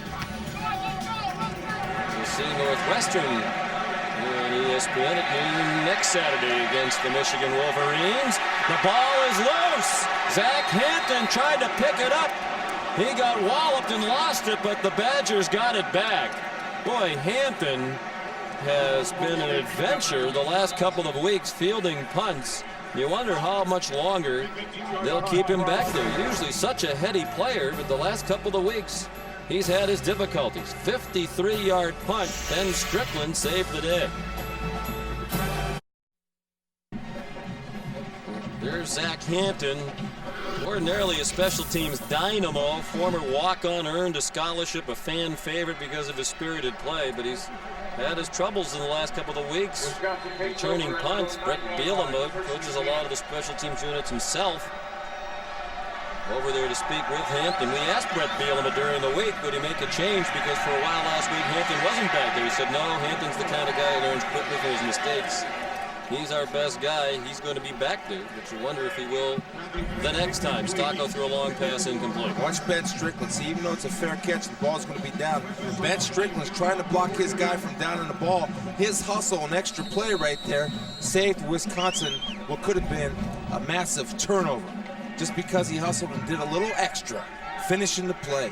We'll see Northwestern here on ESPN at noon next Saturday against the Michigan Wolverines. The ball is loose. Zach Hampton tried to pick it up. He got walloped and lost it, but the Badgers got it back. Boy, Hampton has been an adventure the last couple of weeks fielding punts. You wonder how much longer they'll keep him back there. Usually such a heady player, but the last couple of weeks he's had his difficulties. 53-yard punt. Ben Strickland saved the day. There's Zach Hampton, ordinarily a special teams dynamo, former walk-on, earned a scholarship, a fan favorite because of his spirited play, but he's had his troubles in the last couple of weeks returning punts. Brett Bielema coaches a lot of the special teams units himself. Over there to speak with Hampton. We asked Brett Bielema during the week, would he make a change, because for a while last week Hampton wasn't back there. He said, no, Hampton's the kind of guy who learns quickly from his mistakes. He's our best guy. He's going to be back there, but you wonder if he will the next time. Stocko threw a long pass incomplete. Watch Ben Strickland. See, even though it's a fair catch, the ball's going to be down. Ben Strickland's trying to block his guy from down in the ball. His hustle and extra play right there saved Wisconsin what could have been a massive turnover, just because he hustled and did a little extra, finishing the play.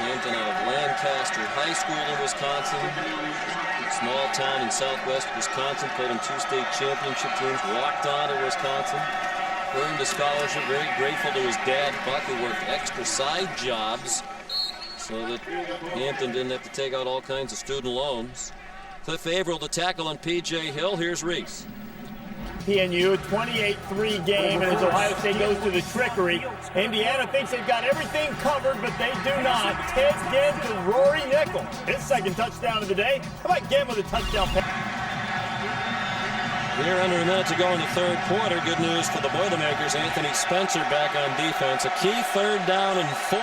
Hampton out of Lancaster High School in Wisconsin. Small town in southwest Wisconsin. Played on 2 state championship teams. Walked on to Wisconsin. Earned a scholarship. Very grateful to his dad, Buck, who worked extra side jobs so that Hampton didn't have to take out all kinds of student loans. Cliff Averill to tackle on P.J. Hill. Here's Reese. PNU, 28-3 game, and as Ohio State goes to the trickery, Indiana thinks they've got everything covered, but they do not. Ted Ginn to Rory Nichols, his second touchdown of the day. How about Ginn with a touchdown pass? Here under a minute to go in the third quarter. Good news for the Boilermakers. Anthony Spencer back on defense. A key 3rd down and 4.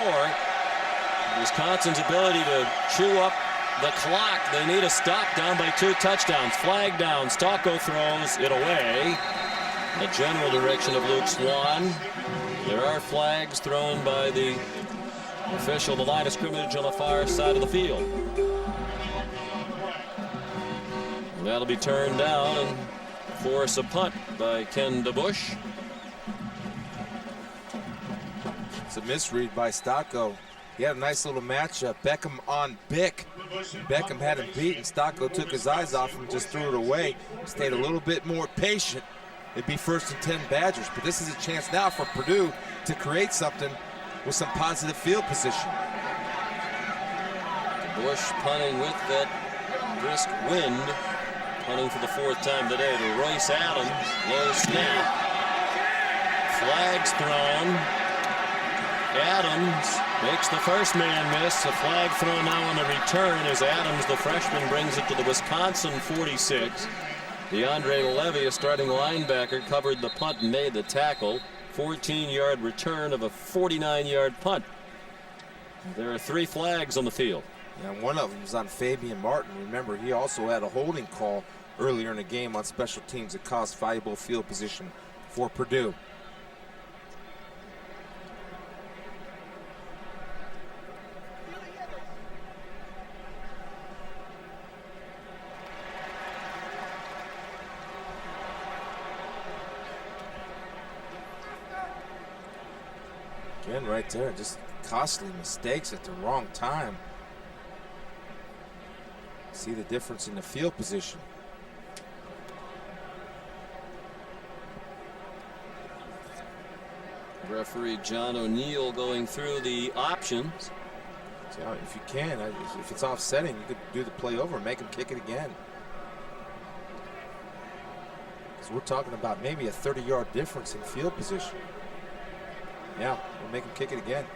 Wisconsin's ability to chew up the clock. They need a stop, down by 2 touchdowns. Flag down. Stocko throws it away. The general direction of Luke Swan. There are flags thrown by the official, the line of scrimmage on the far side of the field. And that'll be turned down and force a punt by Ken DeBush. It's a misread by Stocko. He had a nice little matchup. Beckham on Bick. Beckham had him beat, and Stocko took his eyes off him and just threw it away. Stayed a little bit more patient. It'd be 1st and 10 Badgers, but this is a chance now for Purdue to create something with some positive field position. Bush punting with that brisk wind. Punting for the 4th time today to Royce Adams. Low snap. Flags thrown. Adams makes the first man miss. A flag thrown now on the return as Adams, the freshman, brings it to the Wisconsin 46. DeAndre Levy, a starting linebacker, covered the punt and made the tackle. 14-yard return of a 49-yard punt. There are 3 flags on the field. And one of them is on Fabian Martin. Remember, he also had a holding call earlier in the game on special teams that cost valuable field position for Purdue. Again, right there, just costly mistakes at the wrong time. See the difference in the field position. Referee John O'Neill going through the options. See, if you can, if it's offsetting, you could do the play over and make him kick it again. So we're talking about maybe a 30-yard difference in field position. Yeah, we'll make him kick it again.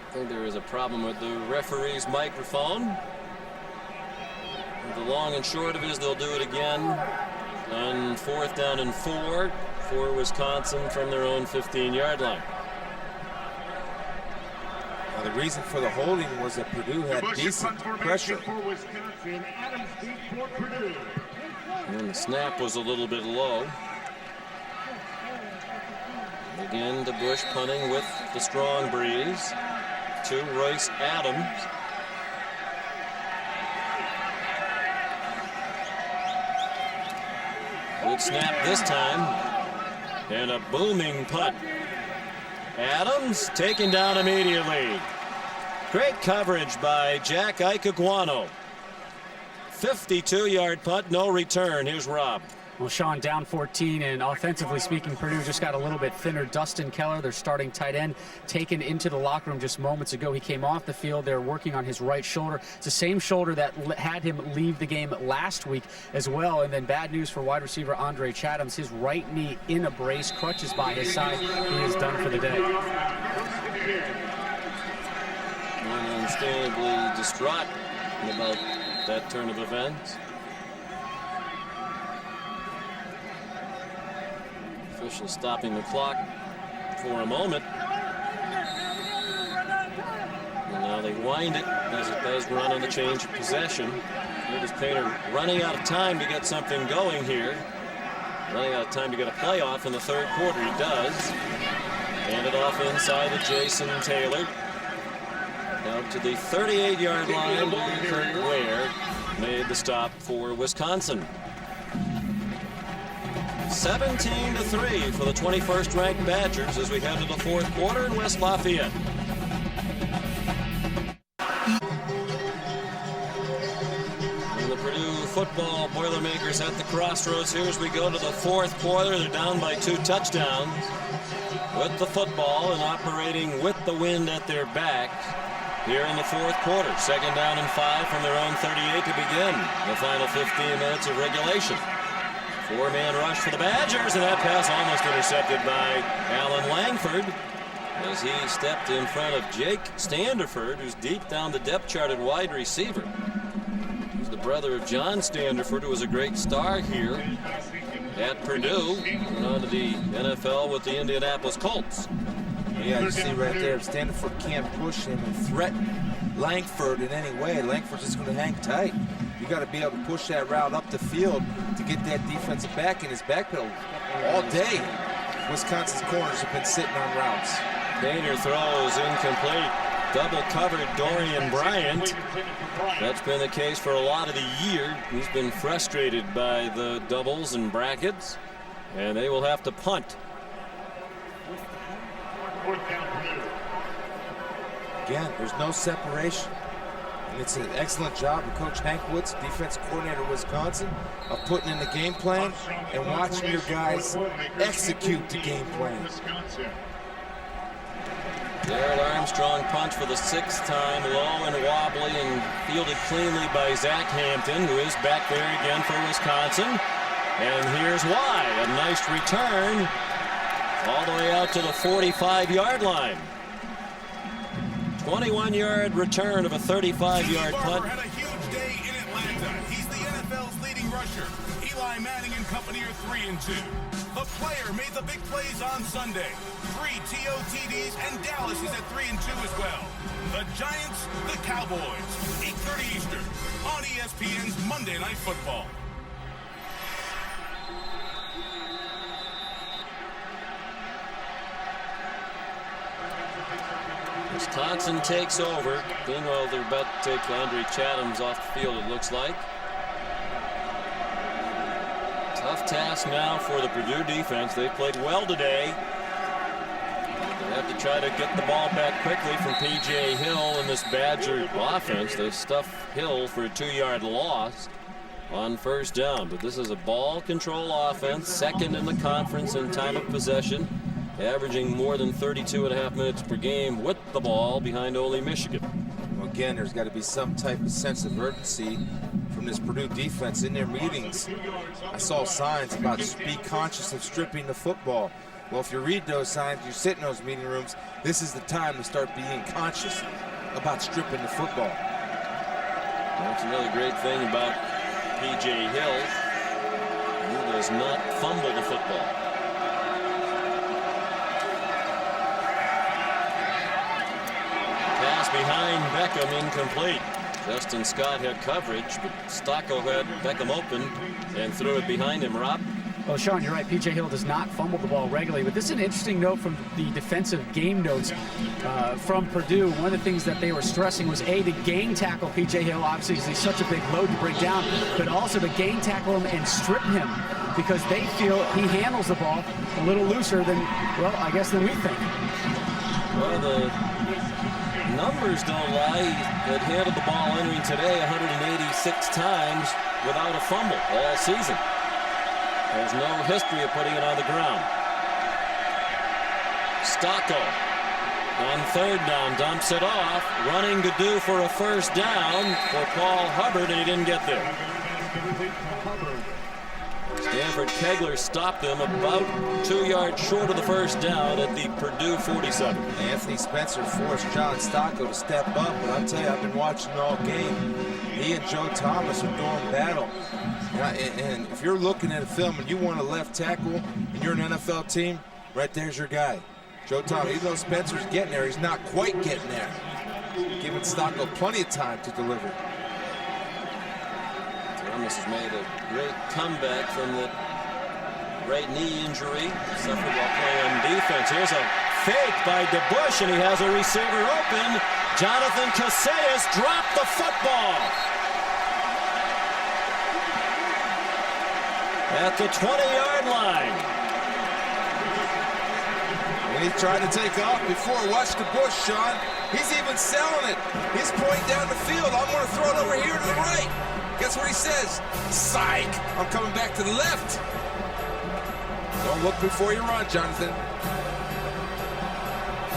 I think there is a problem with the referee's microphone. The long and short of it is they'll do it again on 4th down and 4 for Wisconsin from their own 15-yard line. Now the reason for the holding was that Purdue had decent pressure. And the snap was a little bit low. Again to Bush punting with the strong breeze. To Royce Adams. Good snap this time. And a booming punt. Adams taken down immediately. Great coverage by Jack Ikeguano. 52-yard punt, no return. Here's Rob. Well, Sean, down 14, and offensively speaking, Purdue just got a little bit thinner. Dustin Keller, their starting tight end, taken into the locker room just moments ago. He came off the field. They're working on his right shoulder. It's the same shoulder that had him leave the game last week as well. And then bad news for wide receiver Andre Chathams. His right knee in a brace, crutches by his side. He is done for the day. Understandably distraught about that turn of events. Official stopping the clock for a moment. And now they wind it as it does run on the change of possession. Curtis Painter running out of time to get something going here. Running out of time to get a playoff in the 3rd quarter. He does. Handed off inside to Jason Taylor. Out to the 38-yard line. Kurt Ware made the stop for Wisconsin. 17-3 for the 21st ranked Badgers as we head to the 4th quarter in West Lafayette. And the Purdue football Boilermakers at the crossroads here as we go to the 4th quarter. They're down by 2 touchdowns with the football and operating with the wind at their back here in the 4th quarter. 2nd down and 5 from their own 38 to begin the final 15 minutes of regulation. 4-man rush for the Badgers, and that pass almost intercepted by Alan Langford as he stepped in front of Jake Standerford, who's deep down the depth chart at wide receiver. He's the brother of John Standerford, who was a great star here at Purdue, went on to the NFL with the Indianapolis Colts. Yeah, you see right there, Standerford can't push him and threaten Langford in any way. Langford's just going to hang tight. You got to be able to push that route up the field to get that defensive back in his backpedal all day. Wisconsin's corners have been sitting on routes. Painter throws incomplete. Double covered Dorian Bryant. That's been the case for a lot of the year. He's been frustrated by the doubles and brackets, and they will have to punt. Again, there's no separation. And it's an excellent job of Coach Hank Woods, defensive coordinator of Wisconsin, of putting in the game plan and watching your guys execute the game plan. Darrell Armstrong punch for the 6th time, low and wobbly and fielded cleanly by Zach Hampton, who is back there again for Wisconsin. And here's why. A nice return all the way out to the 45-yard line. 21-yard return of a 35-yard punt. Had a huge day in Atlanta. He's the NFL's leading rusher. Eli Manning and company are 3-2. The player made the big plays on Sunday. 3 TOTDs, and Dallas is at 3-2 as well. The Giants, the Cowboys. 8:30 Eastern on ESPN's Monday Night Football. Wisconsin takes over. Meanwhile, they're about to take Andre Chatham's off the field, it looks like. Tough task now for the Purdue defense. They played well today. They have to try to get the ball back quickly from P.J. Hill in this Badger offense. They stuff Hill for a 2-yard loss on first down. But this is a ball control offense, second in the conference in time of possession, averaging more than 32.5 minutes per game with the ball behind Ole Michigan. Well, again, there's got to be some type of sense of urgency from this Purdue defense in their meetings. I saw signs about be conscious of stripping the football. Well, if you read those signs, you sit in those meeting rooms, this is the time to start being conscious about stripping the football. That's another great thing about P.J. Hill. He does not fumble the football. Pass behind Beckham, incomplete. Justin Scott had coverage, but Stocco had Beckham open and threw it behind him. Rob? Well, Sean, you're right. P.J. Hill does not fumble the ball regularly, but this is an interesting note from the defensive game notes from Purdue. One of the things that they were stressing was, A, to gang tackle P.J. Hill, obviously, because he's such a big load to bring down, but also to gang tackle him and strip him, because they feel he handles the ball a little looser than, well, I guess than we think. Well, the numbers don't lie. He had handled the ball entering today 186 times without a fumble all season. Has no history of putting it on the ground. Stocco on third down dumps it off, running to do for a first down for Paul Hubbard, and he didn't get there. Stanford Kegler stopped him about 2 yards short of the first down at the Purdue 47. Anthony Spencer forced John Stocco to step up, but I'll tell you, I've been watching all game. He and Joe Thomas are doing battle. And if you're looking at a film and you want a left tackle and you're an NFL team, right there's your guy. Joe Thomas, even though Spencer's getting there, he's not quite getting there. Giving Stocco plenty of time to deliver. Thomas has made a great comeback from the right knee injury suffered while playing on defense. Here's a fake by DeBush, and he has a receiver open. Jonathan Casillas dropped the football at the 20-yard line. When he tried to take off before, watch DeBush, Sean. He's even selling it. He's pointing down the field. I'm going to throw it over here to the right. Guess what he says? Psych! I'm coming back to the left. Don't look before you run, Jonathan.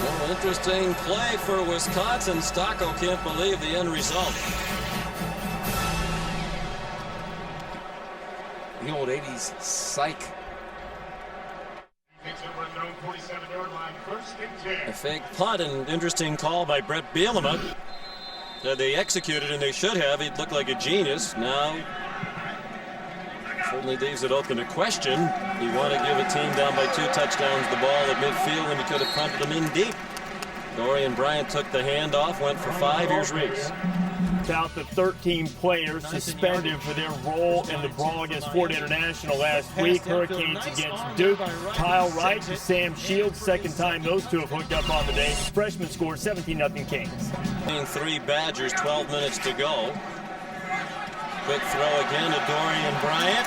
Well, interesting play for Wisconsin. Stocco can't believe the end result. The old 80s psych. A fake punt, and interesting call by Brett Bielema. They executed, and they should have. He'd look like a genius. Now, certainly leaves it open to question. You want to give a team down by 2 touchdowns the ball at midfield, and you could have punted them in deep. Dorian Bryant took the handoff, went for 5. Here's Reese. About the 13 players suspended for their role in the brawl against Ford International last week. Hurricanes against Duke. Kyle Wright and Sam Shields, second time those two have hooked up on the day. Freshman scored 17-0 Kings. 3 Badgers, 12 minutes to go. Quick throw again to Dorian Bryant.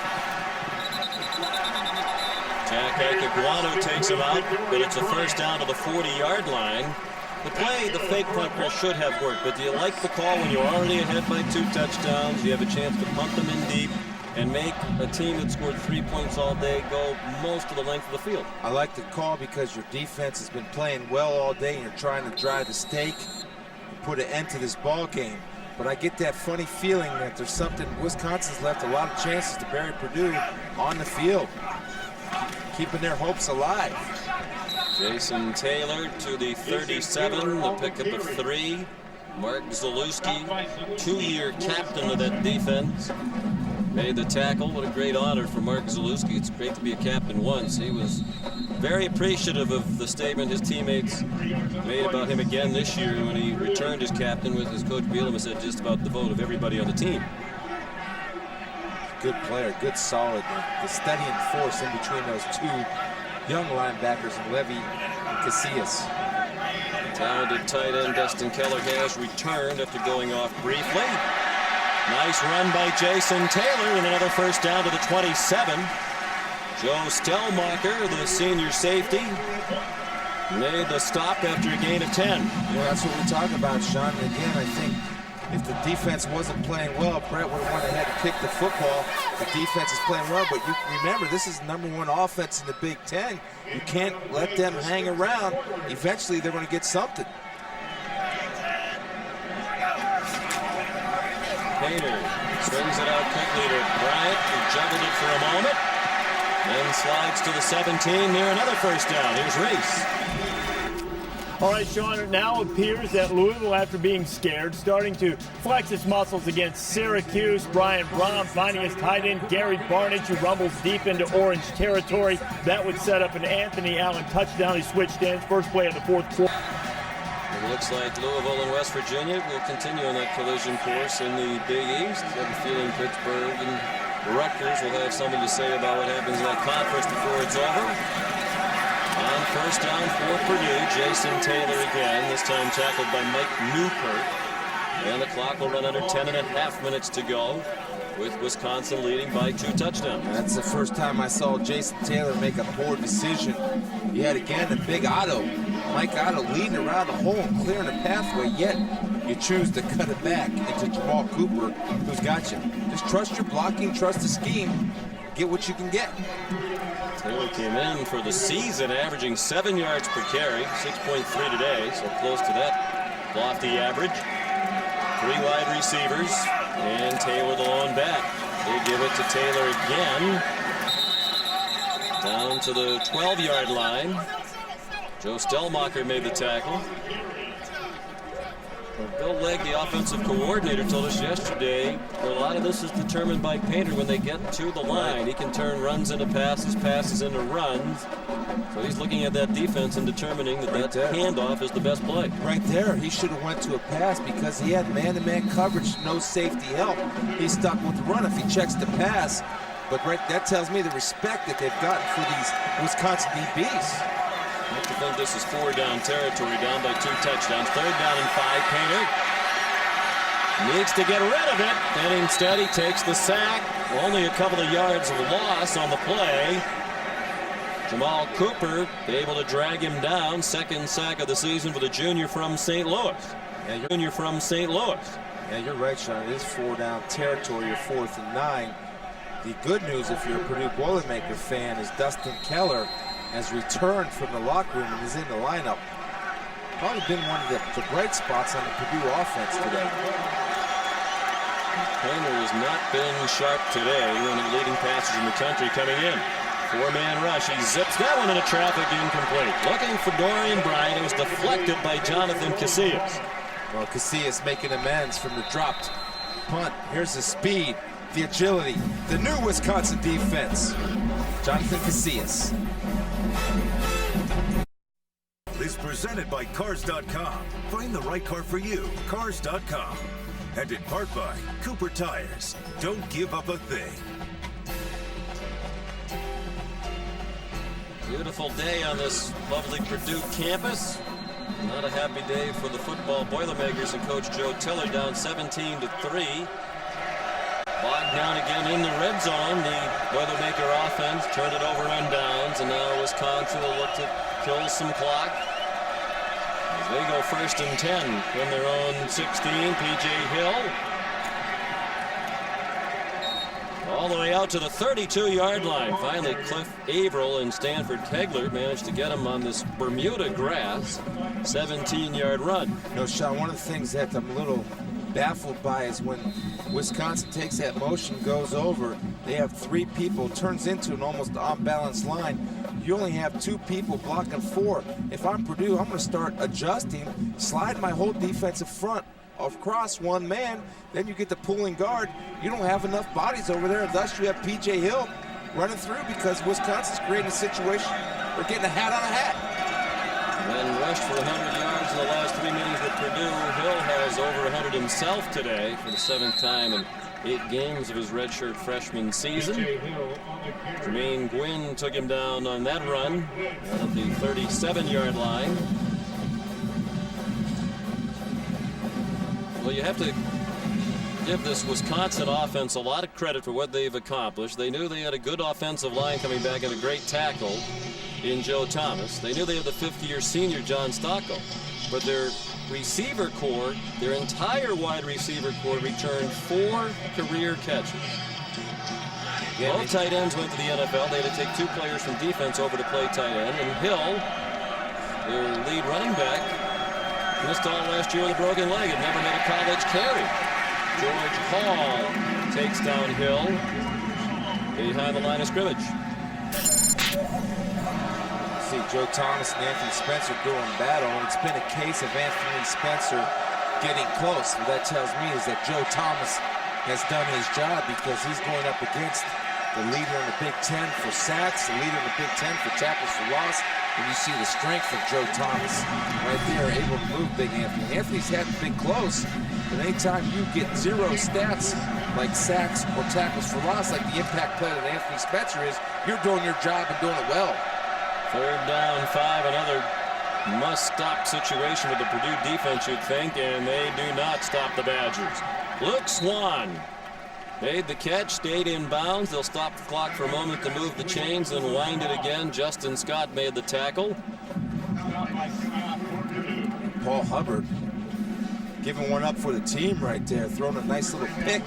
Jack Iguano takes him out, but it's a first down to the 40-yard line. The play, the fake punt should have worked, but do you like the call when you're already ahead by 2 touchdowns? You have a chance to punt them in deep and make a team that scored 3 points all day go most of the length of the field. I like the call because your defense has been playing well all day and you're trying to drive the stake and put an end to this ball game. But I get that funny feeling that there's something. Wisconsin's left a lot of chances to bury Purdue on the field, keeping their hopes alive. Jason Taylor to the 37, the pickup of 3. Mark Zalewski, 2-year captain of that defense, made the tackle. What a great honor for Mark Zalewski. It's great to be a captain once. He was very appreciative of the statement his teammates made about him again this year when he returned as captain, with his coach Bielema said just about the vote of everybody on the team. Good player, good solid. The steadying force in between those 2 young linebackers, and Levy and Casillas. Talented tight end Dustin Keller has returned after going off briefly. Nice run by Jason Taylor and another first down to the 27. Joe Stellmacher, the senior safety, made the stop after a gain of 10. That's what we talk about, Sean. And again, I think if the defense wasn't playing well, Brett would have went ahead and kicked the football. The defense is playing well, but you remember, this is #1 offense in the Big Ten. You can't let them hang around. Eventually, they're going to get something. Painter swings it out quickly to Bryant, who juggled it for a moment. Then slides to the 17 near another first down. Here's Reese. All right, Sean, it now appears that Louisville, after being scared, starting to flex its muscles against Syracuse. Brian Brom finding his tight end, Gary Barnidge, who rumbles deep into Orange territory. That would set up an Anthony Allen touchdown. He switched ends, first play of the fourth quarter. It looks like Louisville and West Virginia will continue on that collision course in the Big East. I have a feeling Pittsburgh and Rutgers will have something to say about what happens in that conference before it's over. On first down for Purdue, Jason Taylor again, this time tackled by Mike Newkirk. And the clock will run under 10.5 minutes to go, with Wisconsin leading by 2 touchdowns. That's the first time I saw Jason Taylor make a poor decision. He had again a big Otto, Mike Otto, leading around the hole and clearing the pathway, yet you choose to cut it back into Jamal Cooper, who's got you. Just trust your blocking, trust the scheme, get what you can get. Taylor came in for the season averaging 7 yards per carry, 6.3 today, so close to that lofty average. 3 wide receivers, and Taylor the lone back. They give it to Taylor again. Down to the 12-yard line. Joe Stellmacher made the tackle. Well, Bill Legg, the offensive coordinator, told us yesterday a lot of this is determined by Painter when they get to the line. He can turn runs into passes, passes into runs. So he's looking at that defense and determining that that handoff is the best play. Right there, he should have went to a pass because he had man-to-man coverage, no safety help. He's stuck with the run if he checks the pass. But that tells me the respect that they've gotten for these Wisconsin DBs. I have to think this is 4-down territory, down by 2 touchdowns. 3rd down and 5. Painter needs to get rid of it, and instead he takes the sack. Only a couple of yards of loss on the play. Jamal Cooper able to drag him down. 2nd sack of the season for the junior from St. Louis. Yeah, you're right, Sean. It is 4-down territory, or 4th and 9. The good news, if you're a Purdue Boilermaker fan, is Dustin Keller has returned from the locker room and is in the lineup. Probably been one of the bright spots on the Purdue offense today. Painter has not been sharp today, one of the leading passers in the country coming in. 4-man rush. He zips that one into traffic, incomplete. Looking for Dorian Bryant. It was deflected by Jonathan Casillas. Well, Casillas making amends from the dropped punt. Here's the speed, the agility, the new Wisconsin defense. Jonathan Casillas. Is presented by Cars.com. Find the right car for you. Cars.com. And in part by Cooper Tires. Don't give up a thing. Beautiful day on this lovely Purdue campus. Not a happy day for the football Boilermakers and Coach Joe Tiller, down 17-3. Bogged down again in the red zone. The Boilermaker offense turned it over on downs, and now Wisconsin will look to kill some clock. As they go 1st and 10 from their own 16, P.J. Hill. All the way out to the 32-yard line. Finally, Cliff Averill and Stanford Kegler managed to get him on this Bermuda grass. 17-yard run. No, Sean, one of the things that I'm a little baffled by is when Wisconsin takes that motion, goes over, they have 3 people, turns into an almost unbalanced line. You only have 2 people blocking 4. If I'm Purdue, I'm going to start adjusting, slide my whole defensive front across one man. Then you get the pulling guard. You don't have enough bodies over there, thus you have P.J. Hill running through because Wisconsin's creating a situation. They're getting a hat on a hat. And then rushed for 100 yards in the last 3 meetings with Purdue. Hill has over 100 himself today for the 7th time in 8 games of his redshirt freshman season. Jermaine Gwynn took him down on that run out of the 37-yard line. you have to give this Wisconsin offense a lot of credit for what they've accomplished. They knew they had a good offensive line coming back and a great tackle in Joe Thomas. They knew they had the fifth-year senior John Stocco, but their receiver core, their entire wide receiver core, returned 4 career catches. Both tight ends went to the NFL. They had to take 2 players from defense over to play tight end, and Hill, their lead running back, missed all last year with a broken leg and never made a college carry. George Hall takes down Hill behind the line of scrimmage. See Joe Thomas and Anthony Spencer doing battle, and it's been a case of Anthony Spencer getting close. What that tells me is that Joe Thomas has done his job, because he's going up against the leader in the Big Ten for sacks, the leader in the Big Ten for tackles for loss. And you see the strength of Joe Thomas right there, able to move Big Anthony. Anthony's hadn't been close, but anytime you get 0 stats like sacks or tackles for loss, like the impact play that Anthony Spencer is, you're doing your job and doing it well. 3rd down, 5, another must-stop situation with the Purdue defense, you'd think, and they do not stop the Badgers. Luke Swan made the catch, stayed in bounds. They'll stop the clock for a moment to move the chains and wind it again. Justin Scott made the tackle. Paul Hubbard giving one up for the team right there, throwing a nice little pick,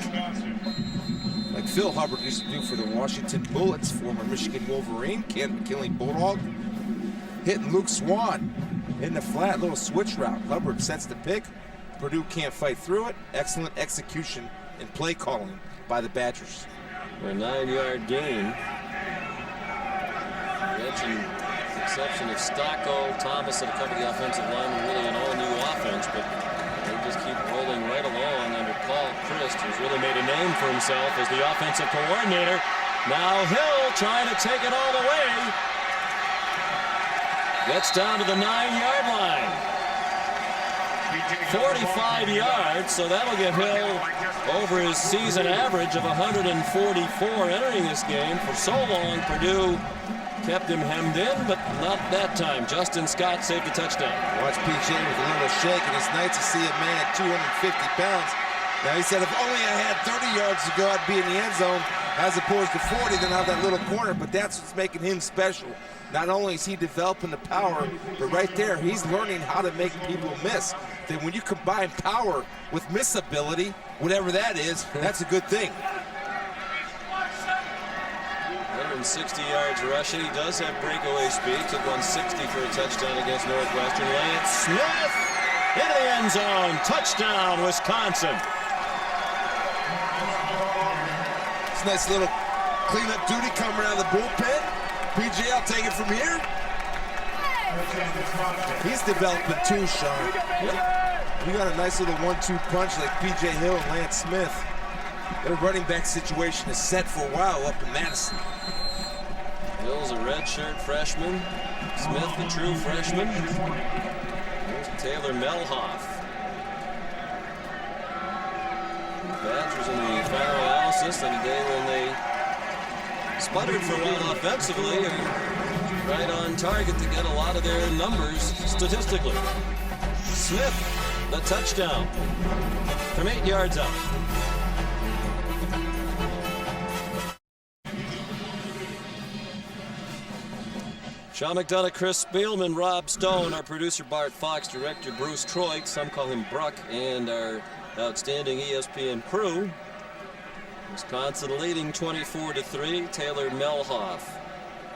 like Phil Hubbard used to do for the Washington Bullets, former Michigan Wolverine, Killing Bulldog. Hitting Luke Swan in the flat, little switch route. Hubbard sets the pick. Purdue can't fight through it. Excellent execution and play calling by the Badgers. A 9-yard gain. Mentioned the exception of Stocco, Thomas, and a couple of the offensive linemen, really an all-new offense, but they just keep rolling right along under Paul Christ, who's really made a name for himself as the offensive coordinator. Now Hill trying to take it all the way. Gets down to the 9-yard line. 45 yards, so that'll get Hill over his season average of 144 entering this game. For so long, Purdue kept him hemmed in, but not that time. Justin Scott saved the touchdown. Watch PJ with a little shake, and it's nice to see a man at 250 pounds. Now, he said, if only I had 30 yards to go, I'd be in the end zone, as opposed to 40, then have that little corner. But that's what's making him special. Not only is he developing the power, but right there, he's learning how to make people miss. Then when you combine power with missability, whatever that is, that's a good thing. 160 yards rushing. He does have breakaway speed. Took 160 for a touchdown against Northwestern. Lance Smith into the end zone. Touchdown, Wisconsin. It's a nice little cleanup duty coming out of the bullpen. PJ, I'll take it from here. He's developing too, Sean. You got a nice little 1-2 punch like PJ Hill and Lance Smith. Their running back situation is set for a while up in Madison. Hill's a redshirt freshman. Smith, the true freshman. There's Taylor Melhoff. The Badgers in the final analysis on a day when they sputtered for a while offensively, are right on target to get a lot of their numbers statistically. Smith, the touchdown from 8 yards out. Sean McDonough, Chris Spielman, Rob Stone, our producer Bart Fox, director Bruce Troik, some call him Bruck, and our outstanding ESPN crew. Wisconsin leading 24-3. Taylor Melhoff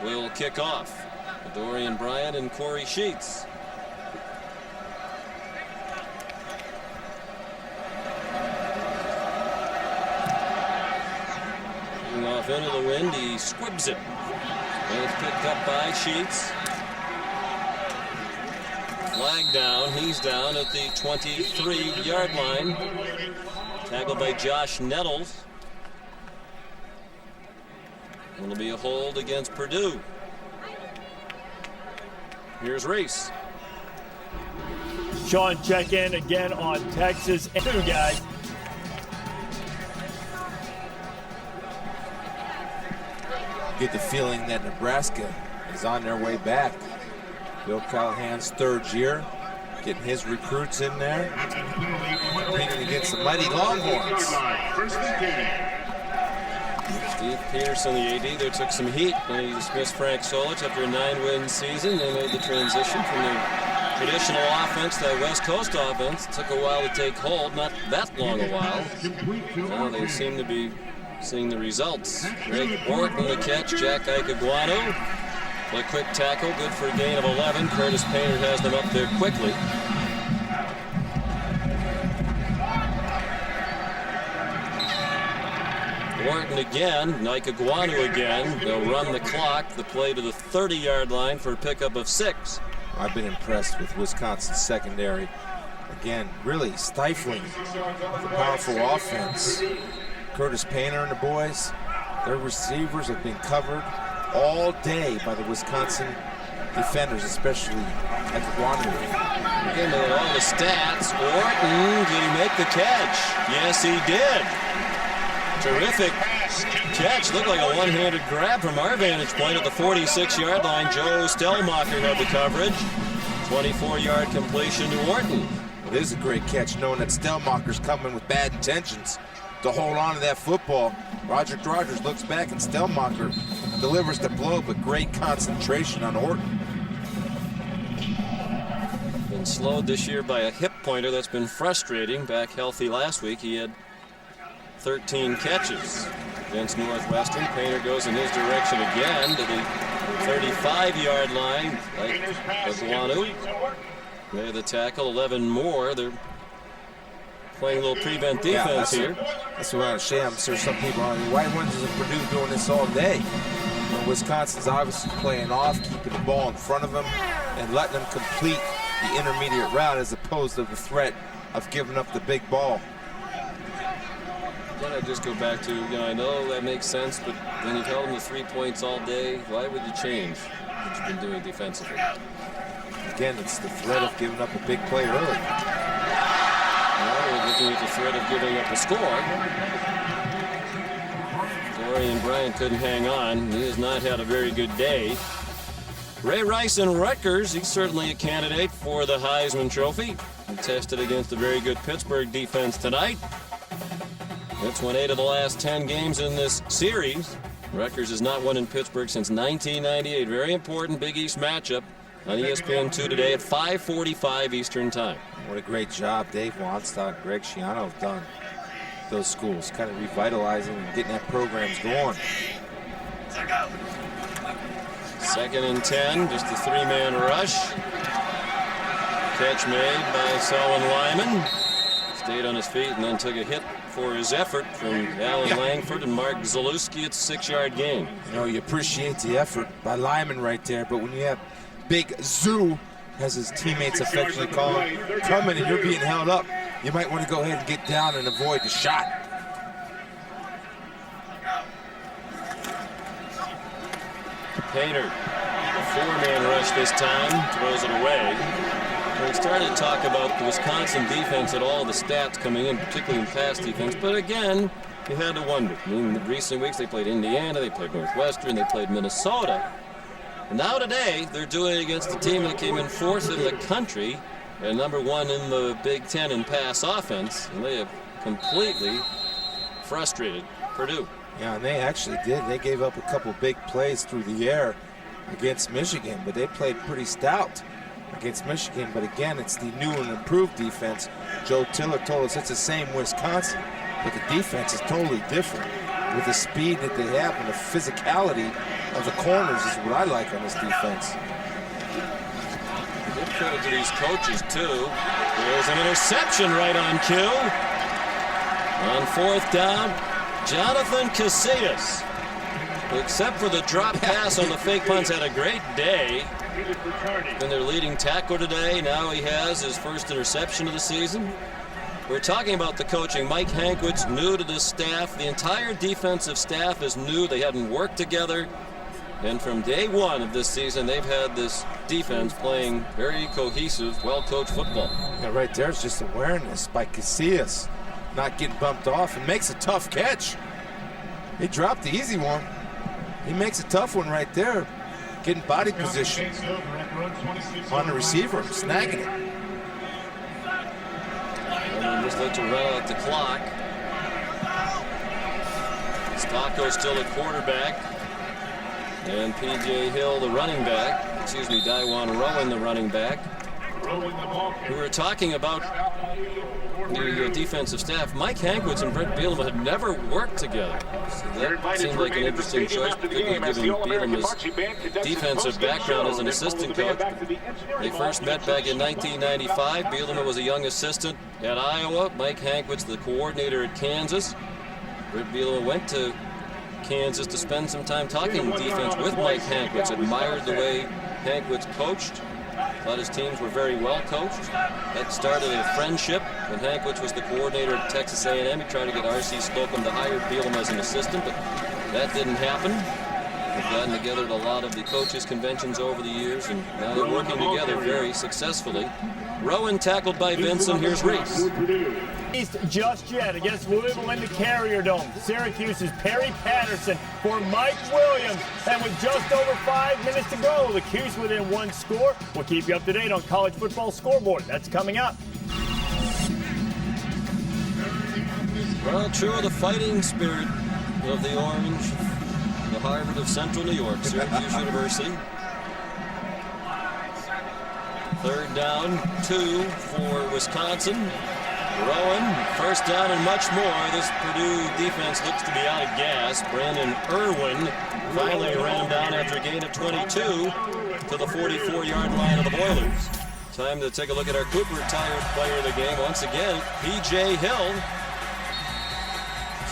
will kick off. Dorian Bryant and Corey Sheets. Moving off into the wind, he squibs it. And it's picked up by Sheets. Flag down. He's down at the 23-yard line. Tackled by Josh Nettles. It'll be a hold against Purdue. Here's Reese. Sean, check in again on Texas. Two guys. Get the feeling that Nebraska is on their way back. Bill Callahan's 3rd year. getting his recruits in there, competing against the mighty Longhorns. Steve Peterson, the AD, there took some heat when he dismissed Frank Solich after a 9-win season. They made the transition from the traditional offense to that West Coast offense. It took a while to take hold, not that long a while. Now they seem to be seeing the results. Greg Orton the catch, Jack Ikeguanu. A quick tackle, good for a gain of 11. Curtis Painter has them up there quickly. Orton again, Ikeguanu again. They'll run the clock. The play to the 30-yard line for a pickup of 6. I've been impressed with Wisconsin's secondary. Again, really stifling the powerful offense. Curtis Painter and the boys, their receivers have been covered all day by the Wisconsin defenders, especially Ikeguanu. Again, with all the stats, Orton, did he make the catch? Yes, he did. Terrific catch. Looked like a one-handed grab from our vantage point at the 46-yard line. Joe Stellmacher had the coverage. 24-yard completion to Orton. It is a great catch, knowing that Stellmacher's coming with bad intentions to hold on to that football. Roger Rogers looks back and Stellmacher delivers the blow, but great concentration on Orton. Been slowed this year by a hip pointer. That's been frustrating. Back healthy last week. He had 13 catches against Northwestern. Painter goes in his direction again to the 35-yard line. Ikeguanu made the tackle. 11 more. They're playing a little prevent defense here. That's what I'm saying. I'm sure some people are. Why wasn't Purdue doing this all day? Well, Wisconsin's obviously playing off, keeping the ball in front of them, and letting them complete the intermediate route as opposed to the threat of giving up the big ball. Then I just go back to, I know that makes sense, but when you've held them to 3 points all day, why would you change what you've been doing defensively? Again, it's the threat of giving up a big play early. Now we're looking at the threat of giving up a score. Dorian Bryant couldn't hang on. He has not had a very good day. Ray Rice in Rutgers, he's certainly a candidate for the Heisman Trophy. He tested against a very good Pittsburgh defense tonight. It's won 8 of the last 10 games in this series. Rutgers has not won in Pittsburgh since 1998. Very important Big East matchup on ESPN2 today at 5:45 Eastern Time. What a great job Dave Wannstedt and Greg Schiano have done. Those schools kind of revitalizing and getting that programs going. 2nd and 10, just a 3-man rush. Catch made by Selwyn Lyman. Stayed on his feet and then took a hit for his effort from Alan Langford and Mark Zalewski. It's a 6-yard gain. You appreciate the effort by Lyman right there, but when you have Big Zoo, as his teammates affectionately call him, coming and you're being held up, you might want to go ahead and get down and avoid the shot. Painter, a 4-man rush this time, throws it away. We started to talk about the Wisconsin defense and all the stats coming in, particularly in pass defense, but again, you had to wonder. I mean, in the recent weeks, they played Indiana, they played Northwestern, they played Minnesota. And now today, they're doing it against a team that came in 4th in the country and number 1 in the Big Ten in pass offense, and they have completely frustrated Purdue. Yeah, and they actually did. They gave up a couple big plays through the air against Michigan, but they played pretty stout against Michigan. But again, it's the new and improved defense. Joe Tiller told us it's the same Wisconsin, but the defense is totally different. With the speed that they have and the physicality of the corners is what I like on this defense. Good credit to these coaches, too. There's an interception right on cue. On 4th down, Jonathan Casillas, except for the drop pass on the fake punts, had a great day. Been their leading tackler today. Now he has his first interception of the season. We're talking about the coaching. Mike Hankwitz, new to this staff. The entire defensive staff is new. They hadn't worked together. And from day one of this season, they've had this defense playing very cohesive, well-coached football. Yeah, right there's just awareness by Casillas, not getting bumped off, and makes a tough catch. He dropped the easy one. He makes a tough one right there, getting body position on the receiver, snagging it. Badgers look to run out the clock. Stocco still at quarterback. And P.J. Hill, the running back. Excuse me, Daiwan Rowan, the running back. We were talking about the defensive staff. Mike Hankwitz and Brent Bielema had never worked together. So that seemed like an interesting choice, particularly given Bielema's defensive background as an assistant coach. They first met back in 1995. Bielema was a young assistant at Iowa. Mike Hankwitz, the coordinator at Kansas. Brent Bielema went to Kansas to spend some time talking defense with Mike Hankwitz. Admired the way Hankwitz coached. Thought his teams were very well coached. That started a friendship when Hankwitz was the coordinator at Texas A&M. He tried to get R.C. Slocum to hire Bielema as an assistant, but that didn't happen. They've gotten together at a lot of the coaches' conventions over the years, and now they're working together very successfully. Rowan tackled by Vincent. Here's Reese. Just yet against Louisville in the Carrier Dome. Syracuse's Perry Patterson for Mike Williams. And with just over 5 minutes to go, the Cuse within one score. We'll keep you up to date on college football scoreboard. That's coming up. Well, true of the fighting spirit of the Orange, the Harvard of Central New York, Syracuse University. 3rd down, 2 for Wisconsin. Rowan, first down and much more. This Purdue defense looks to be out of gas. Brandon Irwin finally ran him down after a gain of 22 to the 44-yard line of the Boilers. Time to take a look at our Cooper Tire player of the game. Once again, P.J. Hill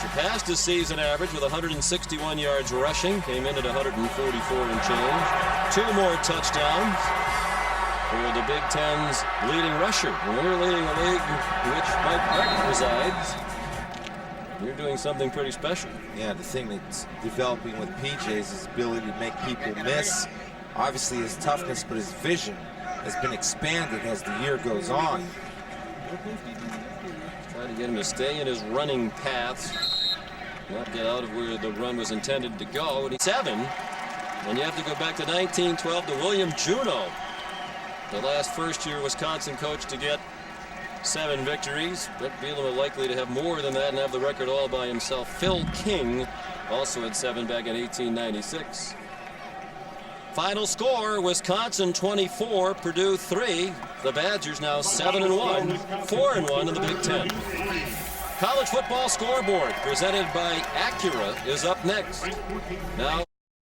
surpassed his season average with 161 yards rushing. Came in at 144 and change. 2 more touchdowns for the Big Ten's leading rusher. When you're leading a league in which Mike Martin resides, you're doing something pretty special. Yeah, the thing that's developing with PJ is his ability to make people miss. Obviously his toughness, but his vision has been expanded as the year goes on. Try to get him to stay in his running paths, not get out of where the run was intended to go. And he's 7, and you have to go back to 1912 to William Juneau, the last first-year Wisconsin coach to get 7 victories. Brett Bielema likely to have more than that and have the record all by himself. Phil King also had 7 back in 1896. Final score, Wisconsin 24, Purdue 3. The Badgers now 7-1, 4-1 in the Big Ten. College football scoreboard presented by Acura is up next. Now